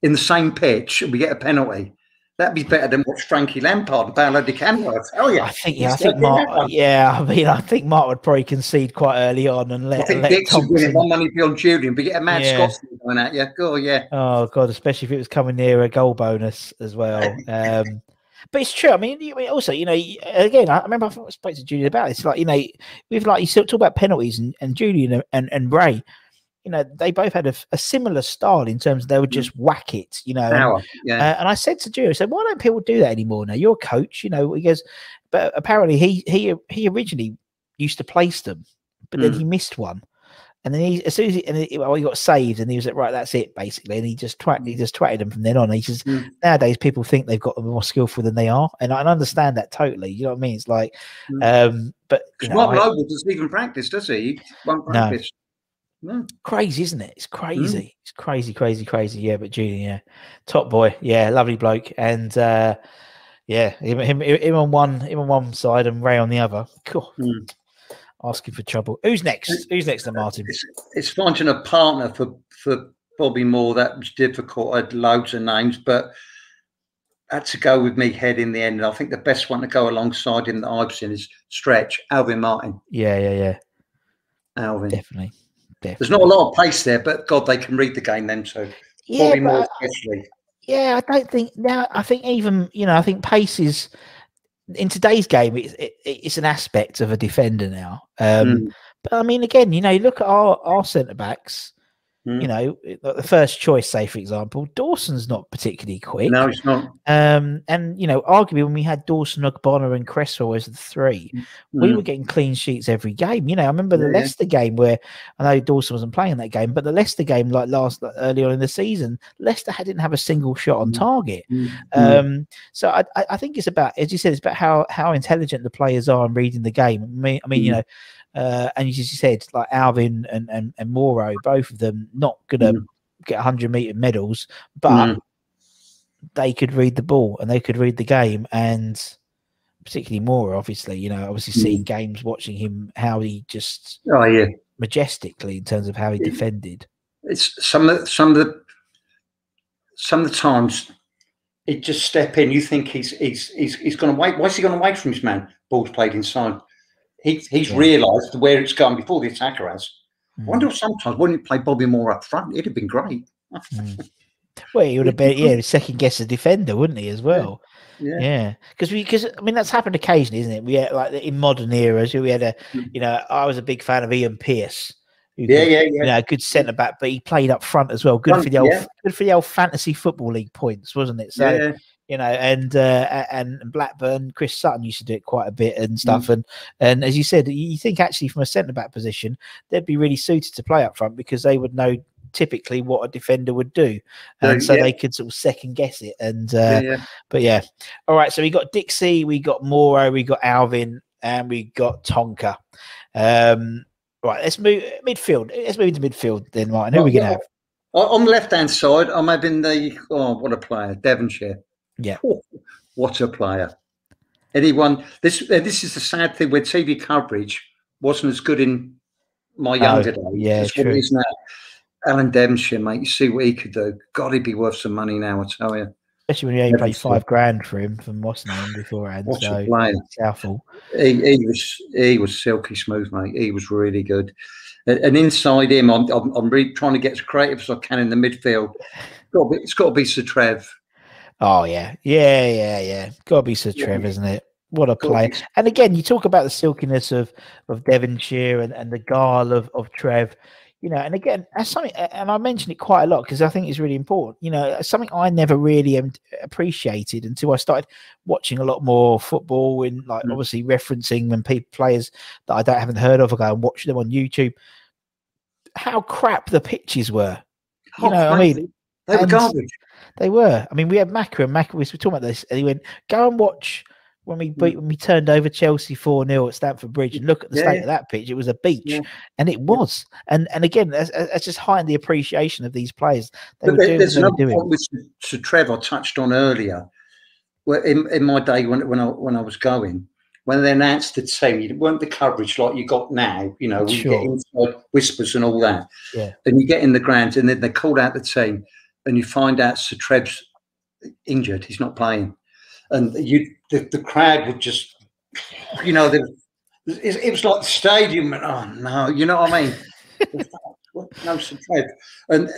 Speaker 3: in the same pitch, we get a penalty. That'd be better than watch Frankie Lampard and Paolo Di Canio. I tell you.
Speaker 2: I think Mark would probably concede quite early on and let.
Speaker 3: I think Dix would win it one money beyond Julian, but get a mad Scotsman going at you. Go, yeah.
Speaker 2: Oh God, especially if it was coming near a goal bonus as well. But it's true. I mean, also, again, I remember I spoke to Julian about this. We've you still talk about penalties, and Julian and Ray. They both had a similar style in terms of they would just whack it, And I said to Julian, I said, why don't people do that anymore? Now you're a coach, he goes, but apparently he originally used to place them, but then he missed one, and then as soon as he got saved, and he was like, right, that's it basically, and he just twatted them from then on. And he says nowadays people think they've got them more skillful than they are, and I understand that totally. You know what I mean? It's like, but
Speaker 3: Mark Noble doesn't even practice, does he? He won't practice. No.
Speaker 2: Crazy, isn't it? It's crazy. It's crazy. Yeah, but Julian, top boy. Yeah, lovely bloke. And him on one side and Ray on the other. Cool. Asking for trouble. Who's next? Who's next to Martin?
Speaker 3: It's finding a partner for Bobby Moore. That was difficult. I had loads of names, but I had to go with me head in the end. And I think the best one to go alongside him that I've seen is Stretch, Alvin Martin.
Speaker 2: Yeah.
Speaker 3: Alvin.
Speaker 2: Definitely.
Speaker 3: There's not a lot of pace there, but God, they can read the game then too.
Speaker 2: Yeah,
Speaker 3: Bobby Moore especially.
Speaker 2: Yeah, I don't think now. I think even I think pace is in today's game. It's an aspect of a defender now. But I mean, again, you look at our centre backs. The first choice, say for example, Dawson's not particularly quick.
Speaker 3: No, he's not.
Speaker 2: And arguably when we had Dawson, Ogbonna, and Cresswell as the three, we were getting clean sheets every game. I remember the Leicester game where I know Dawson wasn't playing that game, but the Leicester game, like early on in the season, Leicester didn't have a single shot on target. So I think it's about, as you said, it's about how intelligent the players are in reading the game. I mean, and as you said, like Alvin and Moro, both of them not gonna get 100-meter medals, but they could read the ball and they could read the game, and particularly Moro, obviously, seeing games, watching him, how he just majestically in terms of how he defended.
Speaker 3: It's some of the times it just step in. You think he's going to wait. Why is he going to wait from his man? Ball's played inside. He's realised where it's gone before the attacker has. I wonder if sometimes wouldn't he play Bobby Moore up front? It'd have been great.
Speaker 2: Well, he would have been, second guess the defender, wouldn't he, as well? Yeah. Because I mean, that's happened occasionally, isn't it? We had, like, in modern eras, we had I was a big fan of Ian Pearce. A good centre back, but he played up front as well. Good for the old fantasy football league points, wasn't it? So and Blackburn, Chris Sutton used to do it quite a bit and stuff. And as you said, you think actually from a centre back position, they'd be really suited to play up front because they would know typically what a defender would do, and so they could sort of second guess it. And but all right. So we got Dixie, we got Moro, we got Alvin, and we got Tonka. Right, let's move midfield. Let's move into midfield then, Martin. Who are we going to have?
Speaker 3: On the left-hand side, I'm having what a player, Devonshire.
Speaker 2: Yeah.
Speaker 3: Oh, what a player. Anyone, this is the sad thing where TV coverage wasn't as good in my younger days.
Speaker 2: Yeah,
Speaker 3: That's what it is now. Alan Devonshire, mate, you see what he could do. God, he'd be worth some money now, I tell you.
Speaker 2: Especially when he only played $5,000 for him from Westham beforehand.
Speaker 3: What a player.
Speaker 2: Southall.
Speaker 3: He was silky smooth, mate. He was really good. And inside him, I'm really trying to get as creative as I can in the midfield. It's got to be Sir Trev.
Speaker 2: Oh, yeah. Got to be Sir Trev, isn't it? What a player. And again, you talk about the silkiness of Devonshire and the guile of Trev. And again, that's something, and I mention it quite a lot because I think it's really important. Something I never really appreciated until I started watching a lot more football and, like, obviously referencing when players that I haven't heard of, I go and watch them on YouTube. How crap the pitches were. I mean,
Speaker 3: they were garbage.
Speaker 2: They were. I mean, we had Macca, and Macca, we were talking about this, and he went, "Go and watch." When we turned over Chelsea 4-0 at Stamford Bridge and look at the state of that pitch, it was a beach, and it was. And again, that's just heightened the appreciation of these players.
Speaker 3: There's another point with Sir Trevor I touched on earlier. Where in my day when I was going, when they announced the team, you weren't the coverage like you got now. We get inside whispers and all that.
Speaker 2: Yeah.
Speaker 3: And you get in the ground, and then they called out the team, and you find out Sir Trev's injured; he's not playing. And the crowd would just, it was like the stadium. Oh no, you know what I mean? No, Sir Trev. And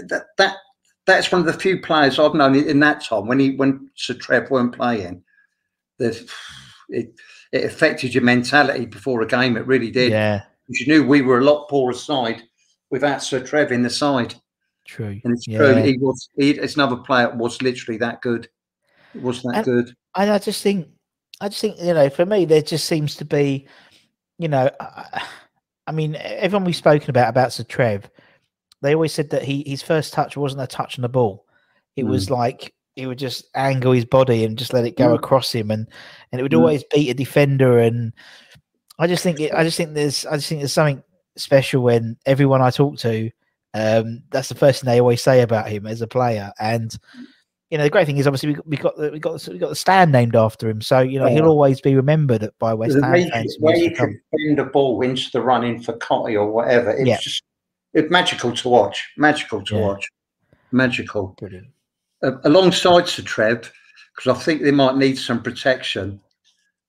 Speaker 3: that's one of the few players I've known in that time when Sir Trev weren't playing. It affected your mentality before a game. It really did.
Speaker 2: Yeah,
Speaker 3: because you knew we were a lot poorer side without Sir Trev in the side.
Speaker 2: True,
Speaker 3: and it's true. It's another player that was literally that good. It was that good.
Speaker 2: And I just think, for me, there just seems to be, I mean, everyone we've spoken about Sir Trev, they always said that his first touch wasn't a touch on the ball. It was like he would just angle his body and just let it go across him, and it would always beat a defender. And I just think there's something special when everyone I talk to, that's the first thing they always say about him as a player. And the great thing is, obviously, we got the stand named after him, so he'll always be remembered by West Ham fans.
Speaker 3: When he could bend the ball into the run in for Cotty or whatever, it's magical to watch. Magical.
Speaker 2: Brilliant.
Speaker 3: Alongside Sir Trev, because I think they might need some protection,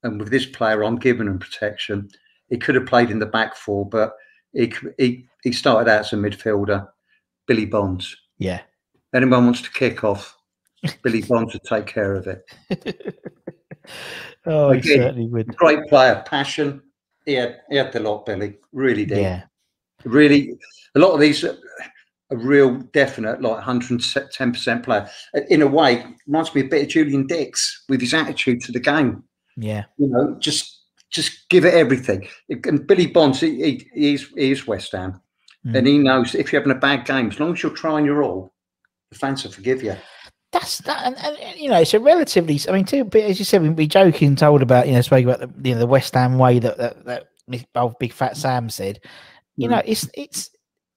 Speaker 3: and with this player, I'm giving him protection. He could have played in the back four, but he started out as a midfielder. Billy Bonds.
Speaker 2: Yeah.
Speaker 3: If anyone wants to kick off, Billy Bonds would take care of it.
Speaker 2: He certainly would.
Speaker 3: Great player, passion. he had the lot, Billy. Really did.
Speaker 2: Yeah.
Speaker 3: Really, a lot of these are real definite, like 110% player. In a way, reminds me a bit of Julian Dix with his attitude to the game.
Speaker 2: Yeah.
Speaker 3: You know, just give it everything. And Billy Bonds, he is West Ham. And he knows if you're having a bad game, as long as you're trying your all, the fans will forgive you.
Speaker 2: That's that, and you know, it's a relatively. I mean, as you said, we joking told about, you know, speaking about the West Ham way that old Big Fat Sam said. You know, it's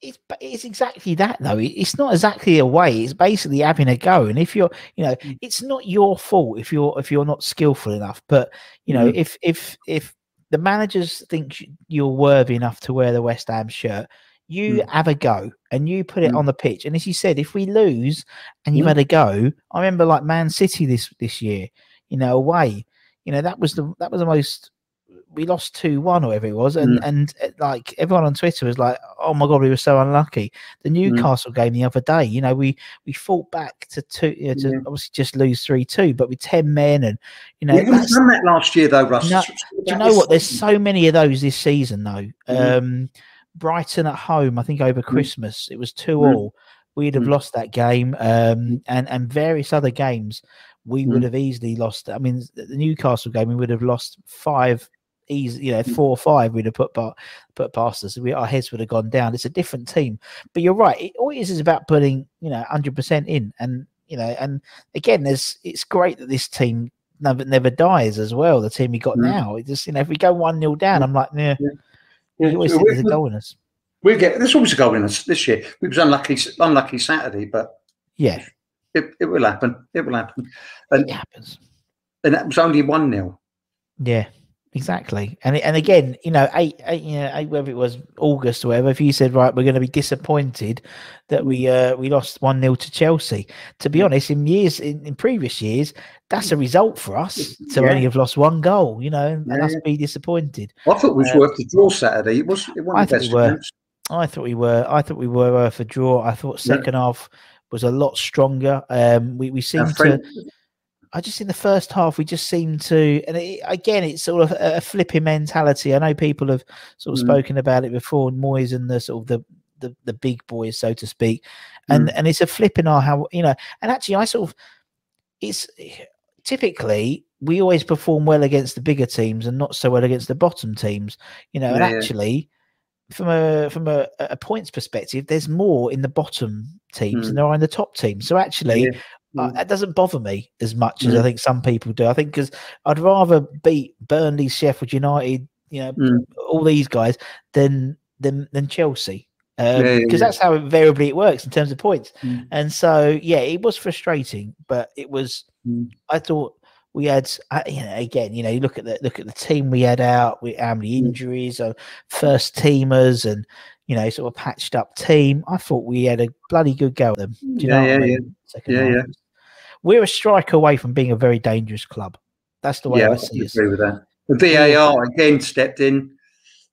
Speaker 2: exactly that though. It's not exactly a way. It's basically having a go. And if you're, you know, it's not your fault if you're not skillful enough. But you know, if the managers think you're worthy enough to wear the West Ham shirt, you have a go and you put it on the pitch. And as you said, if we lose and you've had a go, I remember like Man City this year, you know, away, you know, that was the most, we lost 2-1 or whatever it was. And like everyone on Twitter was like, oh my God, we were so unlucky. The Newcastle game the other day, you know, we fought back to obviously just lose 3-2, but with 10 men and, you know.
Speaker 3: We haven't done that last year though, Russ.
Speaker 2: Do you know what? There's so many of those this season though. Brighton at home, I think over Christmas, it was 2-2. We'd have lost that game, and various other games we would have easily lost. I mean, the Newcastle game, we would have lost 5 easy, you know, 4-5. We'd have put past us. Our heads would have gone down. It's a different team, but you're right. All it is about putting, you know, 100% in, and you know, and again, it's great that this team never dies as well. The team we got now, it just, you know, if we go 1-0 down, I'm like, yeah. You always think there's a goal in us.
Speaker 3: There's always a goal in us this year. It was unlucky Saturday, but
Speaker 2: yeah,
Speaker 3: it will happen. It will happen. And
Speaker 2: it happens.
Speaker 3: And that was only 1-0.
Speaker 2: Yeah, exactly. And again, you know, whether it was August or whatever, if you said, right, we're going to be disappointed that we lost 1-0 to Chelsea. To be honest, in previous years, that's a result for us to only have lost 1 goal, you know, and us be disappointed.
Speaker 3: I thought it was worth the draw Saturday. It wasn't the best games.
Speaker 2: I thought we were worth a draw. I thought second half was a lot stronger. We seemed to. I just in the first half we just seemed to, and it's sort of a flipping mentality. I know people have sort of spoken about it before, Moyes and the sort of the big boys, so to speak, and it's a flipping how, you know. And actually, it's typically we always perform well against the bigger teams and not so well against the bottom teams, you know. And actually, from a points perspective, there's more in the bottom teams than there are in the top teams. So actually, that doesn't bother me as much as I think some people do. I think because I'd rather beat Burnley, Sheffield United, you know, all these guys than Chelsea. Because that's how invariably it works in terms of points. And so, yeah, it was frustrating, but it was. I thought we had, you know, again, you know, you look at the team we had out with how many injuries, first teamers, and you know, sort of patched up team. I thought we had a bloody good go at them. Do you know what I mean? Yeah. We're a strike away from being a very dangerous club. That's the way I see it.
Speaker 3: Agree with that. The VAR again stepped in.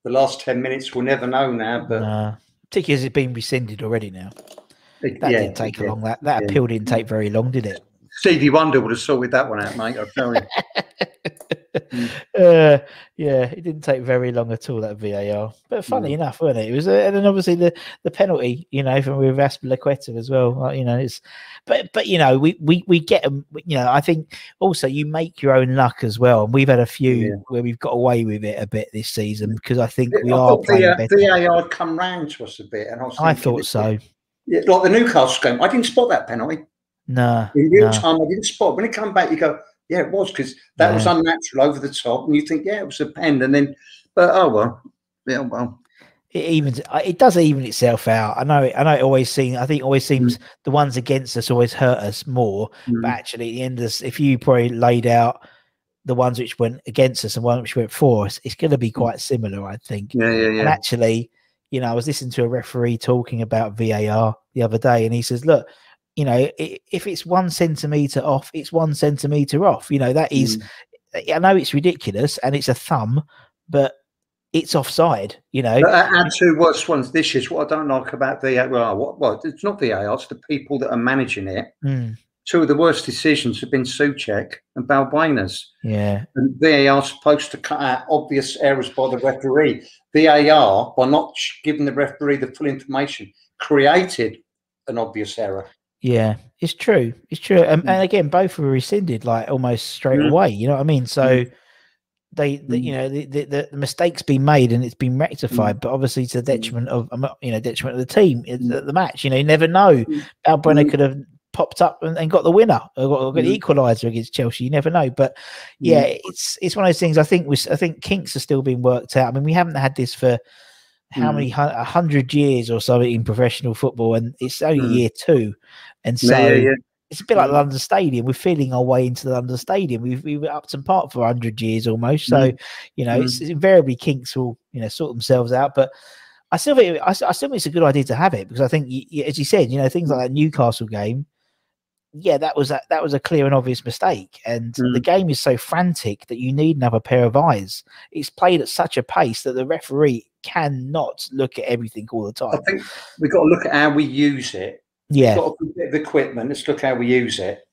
Speaker 3: The last 10 minutes, we'll never know now, but.
Speaker 2: Particularly as it's been rescinded already now. That didn't take long. That appeal didn't take very long, did it?
Speaker 3: Stevie Wonder would have sorted that one out, mate. I'll tell you.
Speaker 2: Yeah, it didn't take very long at all, that VAR. But funny enough, wasn't it? It was, and then obviously the penalty, you know, from with Aspilicueta as well. You know, it's, but you know, we get them. You know, I think also you make your own luck as well, and we've had a few where we've got away with it a bit this season because I think we are playing better.
Speaker 3: VAR come round to us a bit, and I
Speaker 2: thought so.
Speaker 3: Yeah, like the Newcastle game, I didn't spot that penalty.
Speaker 2: No,
Speaker 3: in real time, I didn't spot. When it come back, you go, yeah, it was, because that was unnatural over the top, and you think, yeah, it was a pen, and then, but oh well, yeah, well.
Speaker 2: It does even itself out. I know it always seems. I think it always seems the ones against us always hurt us more. But actually, at the end of this, if you probably laid out the ones which went against us and one which went for us, it's going to be quite similar, I think.
Speaker 3: Yeah.
Speaker 2: And actually, you know, I was listening to a referee talking about VAR the other day, and he says, look, you know, if it's 1 centimetre off, it's 1 centimetre off. You know, that is, I know it's ridiculous and it's a thumb, but it's offside, you know.
Speaker 3: Add to worst ones this is what I don't like about VAR. Well, it's not VAR, it's the people that are managing it. two of the worst decisions have been Souček and Balbuena's.
Speaker 2: Yeah.
Speaker 3: And VAR supposed to cut out obvious errors by the referee. VAR, by not giving the referee the full information, created an obvious error.
Speaker 2: Yeah, it's true. It's true. And again, both were rescinded like almost straight away. You know what I mean? So the mistake's been made and it's been rectified, but obviously to the detriment of detriment of the team, the match. You never know. Balbuena could have popped up and got the winner, or got the equaliser against Chelsea. You never know. But yeah, it's one of those things. I think kinks are still being worked out. I mean, we haven't had this for how many 100 years or so in professional football, and it's only year 2, and so it's a bit like London Stadium. We're feeling our way into the London Stadium. We were Upton Park for 100 years almost. So it's invariably kinks will sort themselves out. But I still think it's a good idea to have it, because I think, as you said, things like that Newcastle game. Yeah, that was a clear and obvious mistake, and the game is so frantic that you need another pair of eyes. It's played at such a pace that the referee cannot look at everything all the time.
Speaker 3: I think we've got to look at how we use it.
Speaker 2: Yeah,
Speaker 3: we've got a bit of equipment. Let's look how we use it.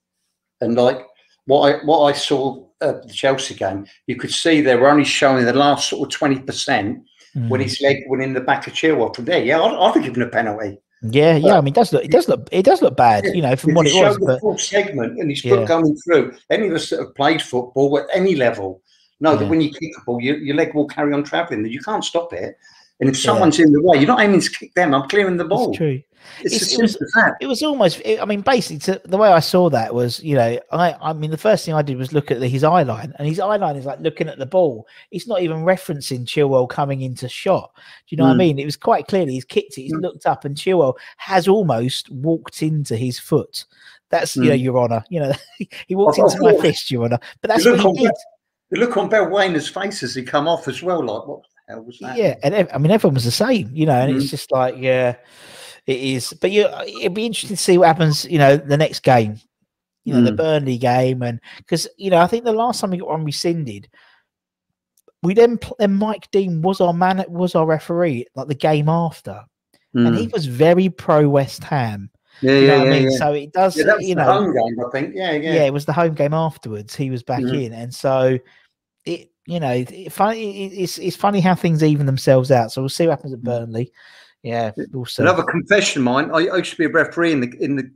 Speaker 3: And like what I saw at the Chelsea game, you could see they were only showing the last sort of 20% when his leg went in the back of Chilwell. From there, I'd have given a penalty.
Speaker 2: Yeah. I mean, it does look bad, from what it was.
Speaker 3: The full segment and his foot going through. Any of us that have played football at any level know that when you kick a ball, your leg will carry on travelling. You can't stop it. And if someone's in the way, you're not aiming to kick them. I'm clearing the ball.
Speaker 2: It's true.
Speaker 3: It's as simple as that.
Speaker 2: It was almost. I mean, basically, the way I saw that was, I mean, the first thing I did was look at his eye line, and his eye line is like looking at the ball. It's not even referencing Chilwell coming into shot. Do you know what I mean? It was quite clearly he's kicked it, he's looked up, and Chilwell has almost walked into his foot. That's Your Honour. He walked into my fist, Your Honour. But that's what he did.
Speaker 3: The look on Balbuena's face as he come off as well, like, what the hell was that?
Speaker 2: Yeah, and I mean, everyone was the same, and it's just like, it is. But it'd be interesting to see what happens, the next game, the Burnley game. And because, I think the last time we got one rescinded, we then Mike Dean was our referee, like the game after. And he was very pro West Ham.
Speaker 3: Yeah.
Speaker 2: So it does,
Speaker 3: that was the home game, I think. Yeah.
Speaker 2: Yeah, it was the home game afterwards. He was back in. And so it's funny how things even themselves out. So we'll see what happens at Burnley. Yeah.
Speaker 3: Another confession of mine. I used to be a referee for the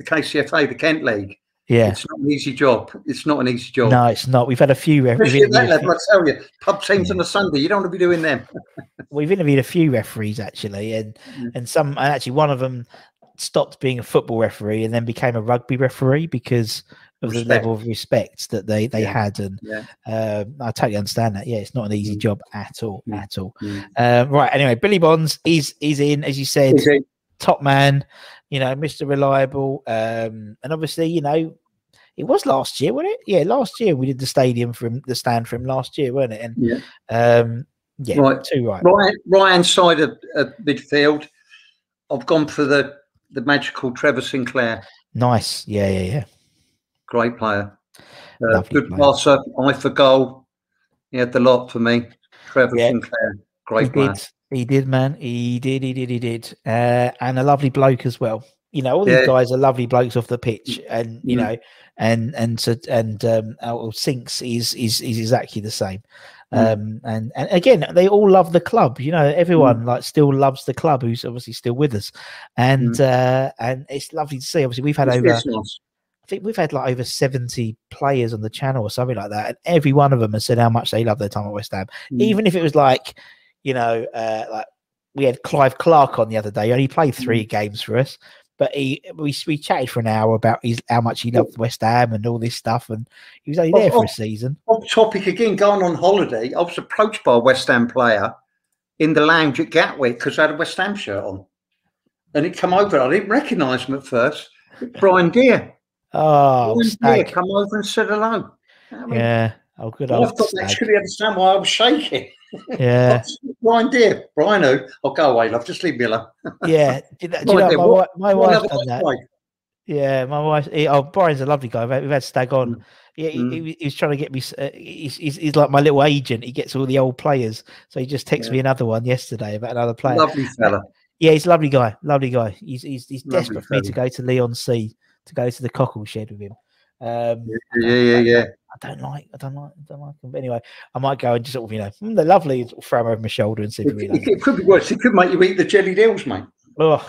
Speaker 3: KCFA, the Kent League.
Speaker 2: Yeah.
Speaker 3: It's not an easy job. It's not an easy job.
Speaker 2: No, it's not. We've had a few
Speaker 3: referees. I tell you, pub teams on a Sunday, you don't want to be doing them.
Speaker 2: We've interviewed a few referees actually, and actually one of them stopped being a football referee and then became a rugby referee because of the level of respect that they had. And I totally understand that. Yeah, it's not an easy job at all. Right. Anyway, Billy Bonds is in, as you said, top man, Mr. Reliable. And obviously, it was last year, wasn't it? Yeah, last year we did the stand for him last year, weren't it? And
Speaker 3: right hand side of midfield, I've gone for the magical Trevor Sinclair.
Speaker 2: Nice. Yeah.
Speaker 3: Great player. Good passer, eye for goal. He had the lot for me. Trevor Sinclair. Great player.
Speaker 2: He did, man. He did. And a lovely bloke as well. All these guys are lovely blokes off the pitch, and Sinks is exactly the same. And again, they all love the club. Everyone still loves the club, who's obviously still with us, and it's lovely to see. Obviously, we've had I think we've had over 70 players on the channel or something like that, and every one of them has said how much they love their time at West Ham. Even if it was like we had Clive Clark on the other day. He only played 3 games for us, but we chatted for an hour about how much he loved West Ham and all this stuff, and he was only there for a season.
Speaker 3: Off topic again, going on holiday, I was approached by a West Ham player in the lounge at Gatwick because I had a West Ham shirt on, and it come over. I didn't recognise him at first. Brian Deere.
Speaker 2: Oh,
Speaker 3: Deere come over and said hello.
Speaker 2: Yeah. Oh, good.
Speaker 3: I thought they actually understand why I was shaking.
Speaker 2: Yeah.
Speaker 3: Brian Deere. Brian who? I'll go away, love. Just leave me alone.
Speaker 2: Yeah. My wife's done that. Yeah, my wife. Brian's a lovely guy. We've had Stag on. Yeah, he was trying to get me. He's like my little agent. He gets all the old players. So he just texted me another one yesterday about another player.
Speaker 3: Lovely fella.
Speaker 2: Yeah, he's a lovely guy. Lovely guy. He's desperate for me to go to Leon C to go to the cockle shed with him.
Speaker 3: Yeah.
Speaker 2: I don't like them. But anyway, I might go and just sort of, they're lovely, throw them over my shoulder and see if
Speaker 3: it could be worse. It could make you eat the jellied eels, mate.
Speaker 2: Oh,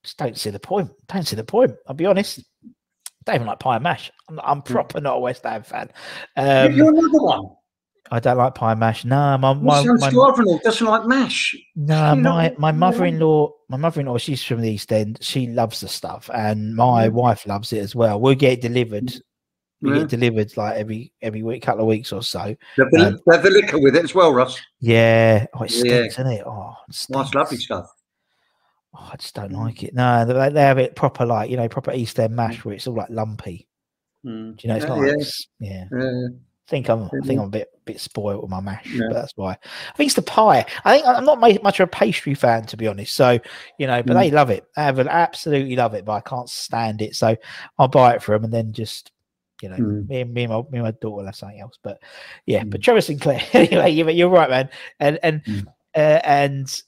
Speaker 2: just don't see the point. I'll be honest. Don't even like pie and mash. I'm proper not a West Ham fan.
Speaker 3: You're another one.
Speaker 2: I don't like pie and mash. No, my
Speaker 3: father-in-law doesn't like mash.
Speaker 2: No, my mother-in-law, she's from the East End. She loves the stuff, and my wife loves it as well. We get it delivered. Get delivered like every week, couple of weeks or so.
Speaker 3: They have the liquor with it as well, Russ.
Speaker 2: Yeah, it stinks, isn't it? Oh,
Speaker 3: nice, lovely stuff.
Speaker 2: Oh, I just don't like it. No, they have it proper, like proper East End mash where it's all like lumpy. Do you know? It's not like I think I'm a bit spoiled with my mash, but that's why. I think it's the pie. I think I'm not much of a pastry fan, to be honest. So but they love it. They absolutely love it, but I can't stand it. So I'll buy it for them, and then just me and my daughter will have something else. But but Trevor Sinclair. Anyway, you're right, man. And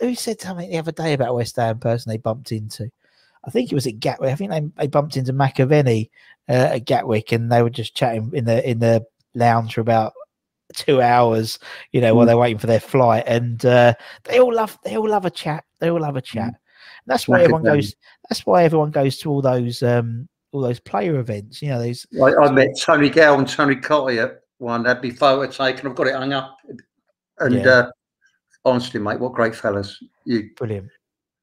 Speaker 2: who said something the other day about a West Ham person they bumped into? I think it was at Gatwick. I think they bumped into McAvenny at Gatwick, and they were just chatting in the lounge for about 2 hours, while they're waiting for their flight. And they all love a chat. And that's why everyone goes. That's why everyone goes to all those player events.
Speaker 3: I met Tony Gale and Tony Cotty at one. Had my photo taken. I've got it hung up. And honestly, mate, what great fellas!
Speaker 2: Brilliant.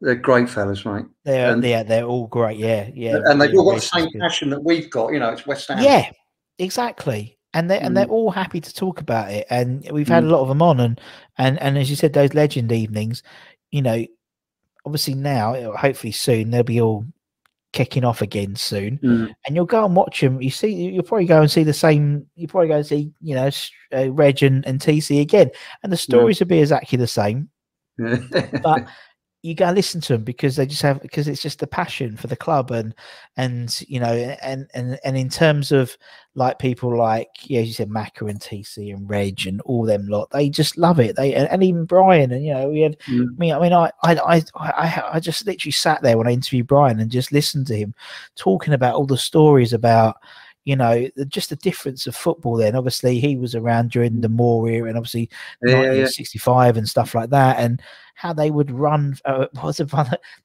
Speaker 3: They're great fellas, mate.
Speaker 2: They're all great. Yeah.
Speaker 3: And they've all got the same passion that we've got. It's West Ham.
Speaker 2: Yeah, exactly. And they're all happy to talk about it. And we've had a lot of them on. And as you said, those legend evenings. Obviously now, hopefully soon, they'll be all kicking off again soon, and you'll go and watch them. You'll probably go and see the same. You probably go and see, Reg and TC again, and the stories will be exactly the same. But you go and listen to them because it's just the passion for the club, and in terms of like people like as you said, Macca and TC and Reg and all them lot, they just love it. And even Brian, and we had I just literally sat there when I interviewed Brian and just listened to him talking about all the stories about just the difference of football. Then obviously he was around during the Moore era, and obviously 1965 and stuff like that, and how they would run. What was the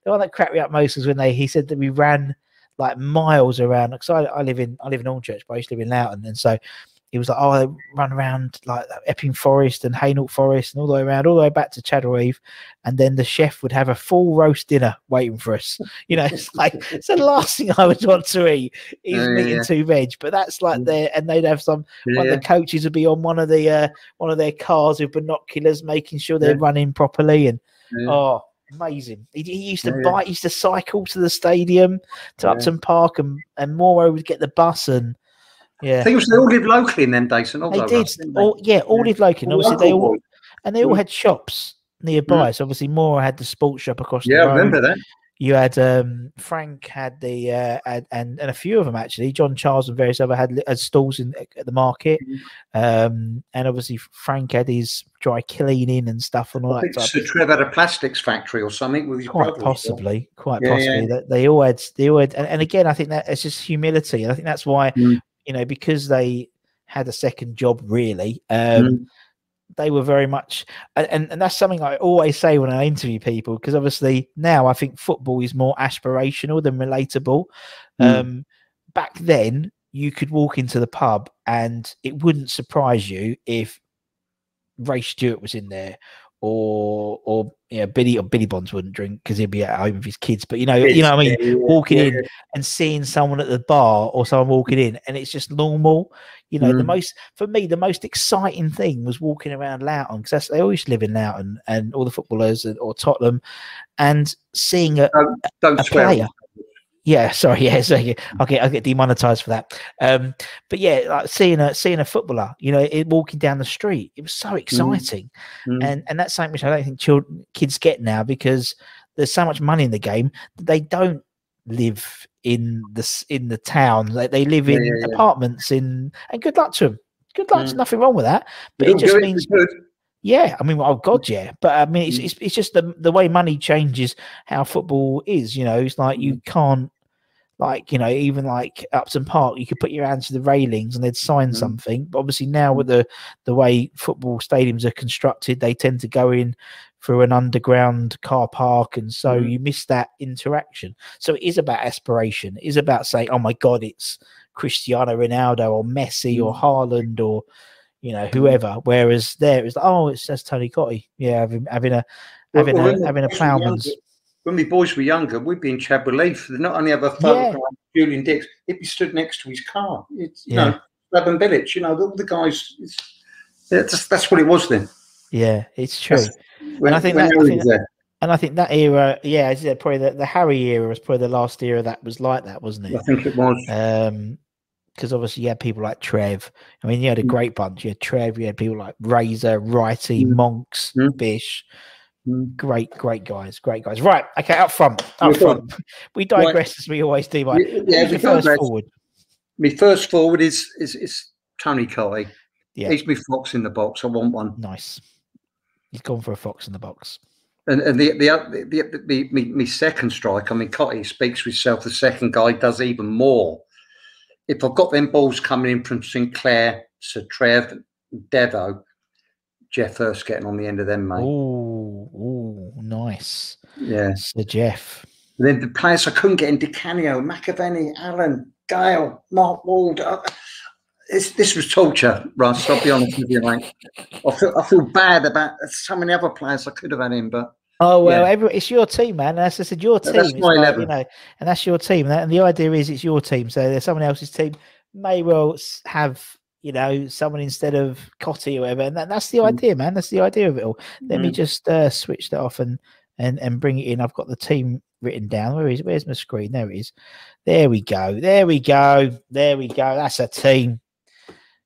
Speaker 2: one that cracked me up most was when he said that we ran like miles around. Because I live in Alchurch, but I used to live in Loughton, and so he was like, they run around like Epping Forest and Hainault Forest and all the way around, all the way back to Chadwell Heath, and then the chef would have a full roast dinner waiting for us. It's like it's the last thing I would want to eat is meat and two veg. But that's like and they'd have one of the coaches would be on one of their cars with binoculars, making sure they're running properly. And amazing. He used to he used to cycle to the stadium to Upton Park, and Moore would get the bus and. Yeah,
Speaker 3: I think they all lived locally in them days. And
Speaker 2: they did. All lived locally. And obviously, they all had shops nearby. So obviously, Moore had the sports shop across the road.
Speaker 3: I remember that.
Speaker 2: You had Frank had the and a few of them actually. John Charles and various other had stalls at the market, and obviously Frank had his dry cleaning and stuff and all that.
Speaker 3: So Trev had a plastics factory or something with his
Speaker 2: quite possibly. That they all had, and again, I think that it's just humility, and I think that's why. Because they had a second job, really, they were very much, and that's something I always say when I interview people, because obviously now I think football is more aspirational than relatable. Back then, you could walk into the pub and it wouldn't surprise you if Ray Stewart was in there, or Billy Bonds wouldn't drink because he'd be at home with his kids. But walking in and seeing someone at the bar or someone walking in, and it's just normal. The most exciting thing was walking around Loughton, because they always live in Loughton, and all the footballers or Tottenham, and seeing a player. Yeah, sorry. Yeah, so I'll get demonetized for that. But yeah, like seeing a footballer, walking down the street, it was so exciting, and that's something which I don't think kids get now, because there's so much money in the game that they don't live in the town. They live in apartments and good luck to them. Good luck. There's nothing wrong with that, but it just means. Yeah, I mean, oh God, yeah, but I mean, it's just the way money changes how football is. It's like you can't, like, you know, even like Upton Park, you could put your hands to the railings and they'd sign something. But obviously now with the way football stadiums are constructed, they tend to go in through an underground car park, and so you miss that interaction. So it is about aspiration. It is about saying, oh my God, it's Cristiano Ronaldo or Messi or Haaland or, you know, whoever. Whereas there it's like, oh, that's Tony Cottee. Yeah, having a ploughman's.
Speaker 3: When my boys were younger, we'd be in Chad Relief. They'd not only have a photograph of Julian Dix, he'd be stood next to his car. It's, you know, Laban Village, you know, all the guys. That's what it was then.
Speaker 2: Yeah, it's true. And I think that era, as you said, probably the Harry era was probably the last era that was like that, wasn't it?
Speaker 3: I think it was.
Speaker 2: Because obviously you had people like Trev. I mean, you had a great bunch. You had Trev, you had people like Razor, Righty, Monks, Bish. Great guys. Right, okay, up front. We digress as we always do. Who's your first forward?
Speaker 3: My first forward is Tony Cottee. Yeah. He's my fox in the box. I want one.
Speaker 2: Nice. He's gone for a fox in the box.
Speaker 3: And my second strike, I mean, Cottee speaks for himself. The second guy does even more. If I've got them balls coming in from Sinclair, Sir Trev, Devo, Jeff Hurst getting on the end of them, mate.
Speaker 2: Oh, nice.
Speaker 3: Yeah.
Speaker 2: Sir Jeff.
Speaker 3: And then the players I couldn't get in, DiCanio, McAvenny, Allen, Gale, Mark Wald. This was torture, Russ. I'll be honest with you, mate. I feel bad about so many other players I could have had in, but
Speaker 2: it's your team, man. As I said, your team.
Speaker 3: That's my 11.
Speaker 2: You know, and that's your team. And the idea is it's your team. So there's someone else's team may well have, you know, someone instead of Cottee or whatever. And that's the idea, man. That's the idea of it all. Let me just switch that off and bring it in. I've got the team written down. Where's my screen? There it is. There we go. That's a team.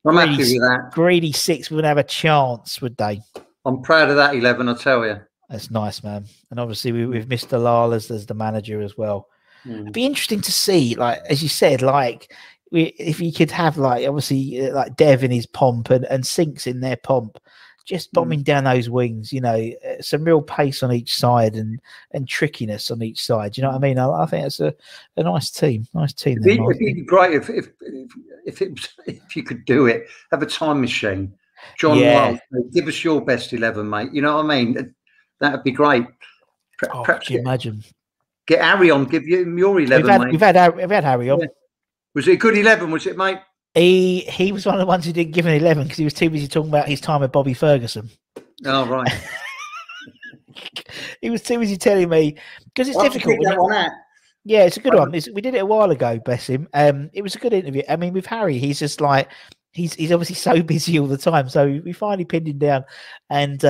Speaker 3: I'm happy with that.
Speaker 2: Greedy 6 wouldn't have a chance, would they?
Speaker 3: I'm proud of that 11, I tell you.
Speaker 2: That's nice, man. And obviously we've Mr. Lal as the manager as well. It'd be interesting to see, like, as you said, like, if you could have, like, obviously, like Dev in his pomp and Sinks in their pomp, just bombing down those wings, you know, some real pace on each side and trickiness on each side. You know what I mean? I think it's a nice team. It'd
Speaker 3: be great if you could do it. Have a time machine. John Lyle, give us your best 11, mate. You know what I mean? That'd be great.
Speaker 2: Perhaps can you imagine?
Speaker 3: Get Harry on. Give him your 11, mate.
Speaker 2: We've had Harry on.
Speaker 3: Yeah. Was it a good 11? Was it, mate?
Speaker 2: He was one of the ones who didn't give an 11 because he was too busy talking about his time with Bobby Ferguson.
Speaker 3: Oh, right.
Speaker 2: He was too busy telling me, because it's difficult. Yeah, it's a good one. We did it a while ago, bless him. It was a good interview. I mean, with Harry, he's just like, he's obviously so busy all the time. So we finally pinned him down and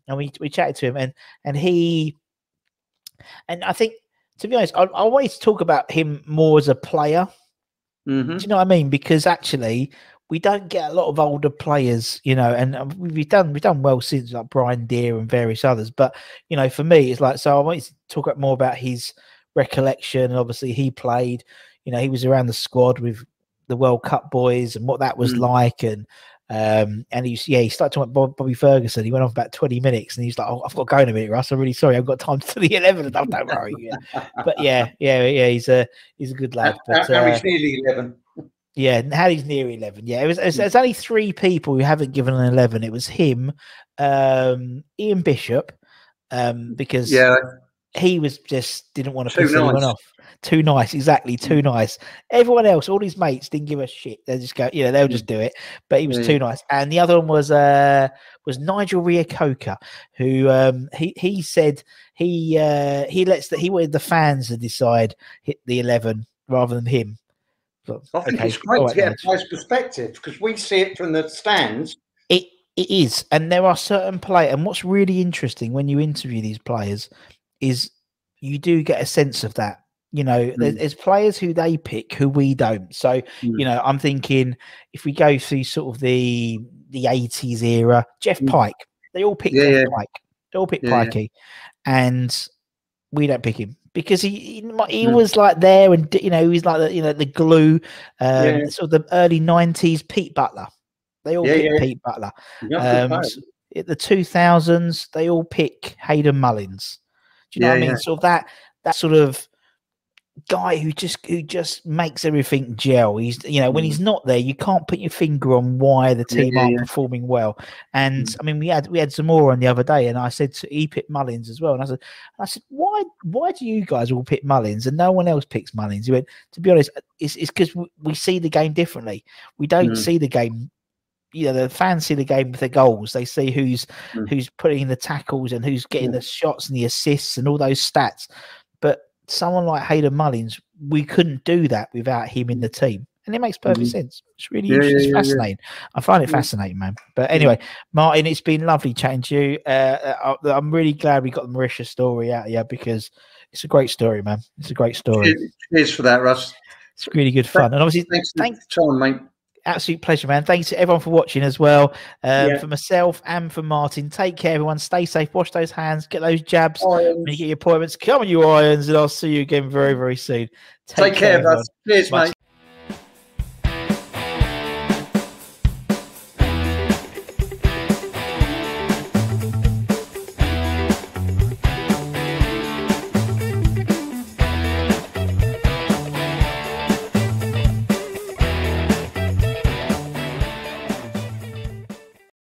Speaker 2: we chatted to him and I think, to be honest, I always talk about him more as a player. Do you know what I mean? Because actually, we don't get a lot of older players, you know, and we've done well since, like Brian Deere and various others. But you know, for me, it's like, so I wanted to talk more about his recollection. And obviously, he played. You know, he was around the squad with the World Cup boys and what that was like. And he started talking about Bobby Ferguson. He went on for about 20 minutes, and he's like, "Oh, I've got to go in a minute, Russ. I'm really sorry. I've got time to the 11." Don't worry. But yeah. He's a good lad. But
Speaker 3: Harry's nearly 11.
Speaker 2: Yeah, Harry's near 11. Yeah, it's only 3 people who haven't given an 11. It was him, Ian Bishop, because he was just didn't want to piss anyone off. Too nice, exactly. Too nice. Everyone else, all his mates, didn't give a shit. They just go, they'll just do it. But he was too nice. And the other one was Nigel Ryoko, who he said he wanted the fans to decide hit the 11 rather than him. But,
Speaker 3: I think it's great to get a player's perspective because we see it from the stands.
Speaker 2: It is, and there are certain players. And what's really interesting when you interview these players is you do get a sense of that. You know, there's players who they pick who we don't. So, you know, I'm thinking if we go through sort of the 80s era, Jeff Pike, they all pick Jeff Pike. They all pick Pikey. And we don't pick him because he was like there and, you know, he was like, the glue, sort of the early 90s, Pete Butler. They all pick Pete Butler. At the 2000s, they all pick Hayden Mullins. Do you know what I mean? Sort of that sort of guy who just makes everything gel. He's, you know, when he's not there, you can't put your finger on why the team aren't performing well. And I mean, we had some more on the other day, and I said he picked Mullins as well. And I said, why do you guys all pick Mullins and no one else picks Mullins? He went, to be honest, it's because we see the game differently. We don't see the game. You know, the fans see the game with the goals. They see who's putting in the tackles and who's getting the shots and the assists and all those stats. But someone like Hayden Mullins, we couldn't do that without him in the team. And it makes perfect sense. It's really interesting. It's fascinating. I find it fascinating, man. But anyway, Martin, it's been lovely chatting to you. I'm really glad we got the Mauritius story out of you because it's a great story, man. It's a great story.
Speaker 3: Cheers for that, Russ.
Speaker 2: It's really good fun. And obviously,
Speaker 3: thanks for time, mate.
Speaker 2: Absolute pleasure, man. Thanks to everyone for watching as well. For myself and for Martin, take care, everyone. Stay safe. Wash those hands. Get those jabs. When you get your appointments, come on, you irons, and I'll see you again very, very soon.
Speaker 3: Take care, Russ. Cheers, mate.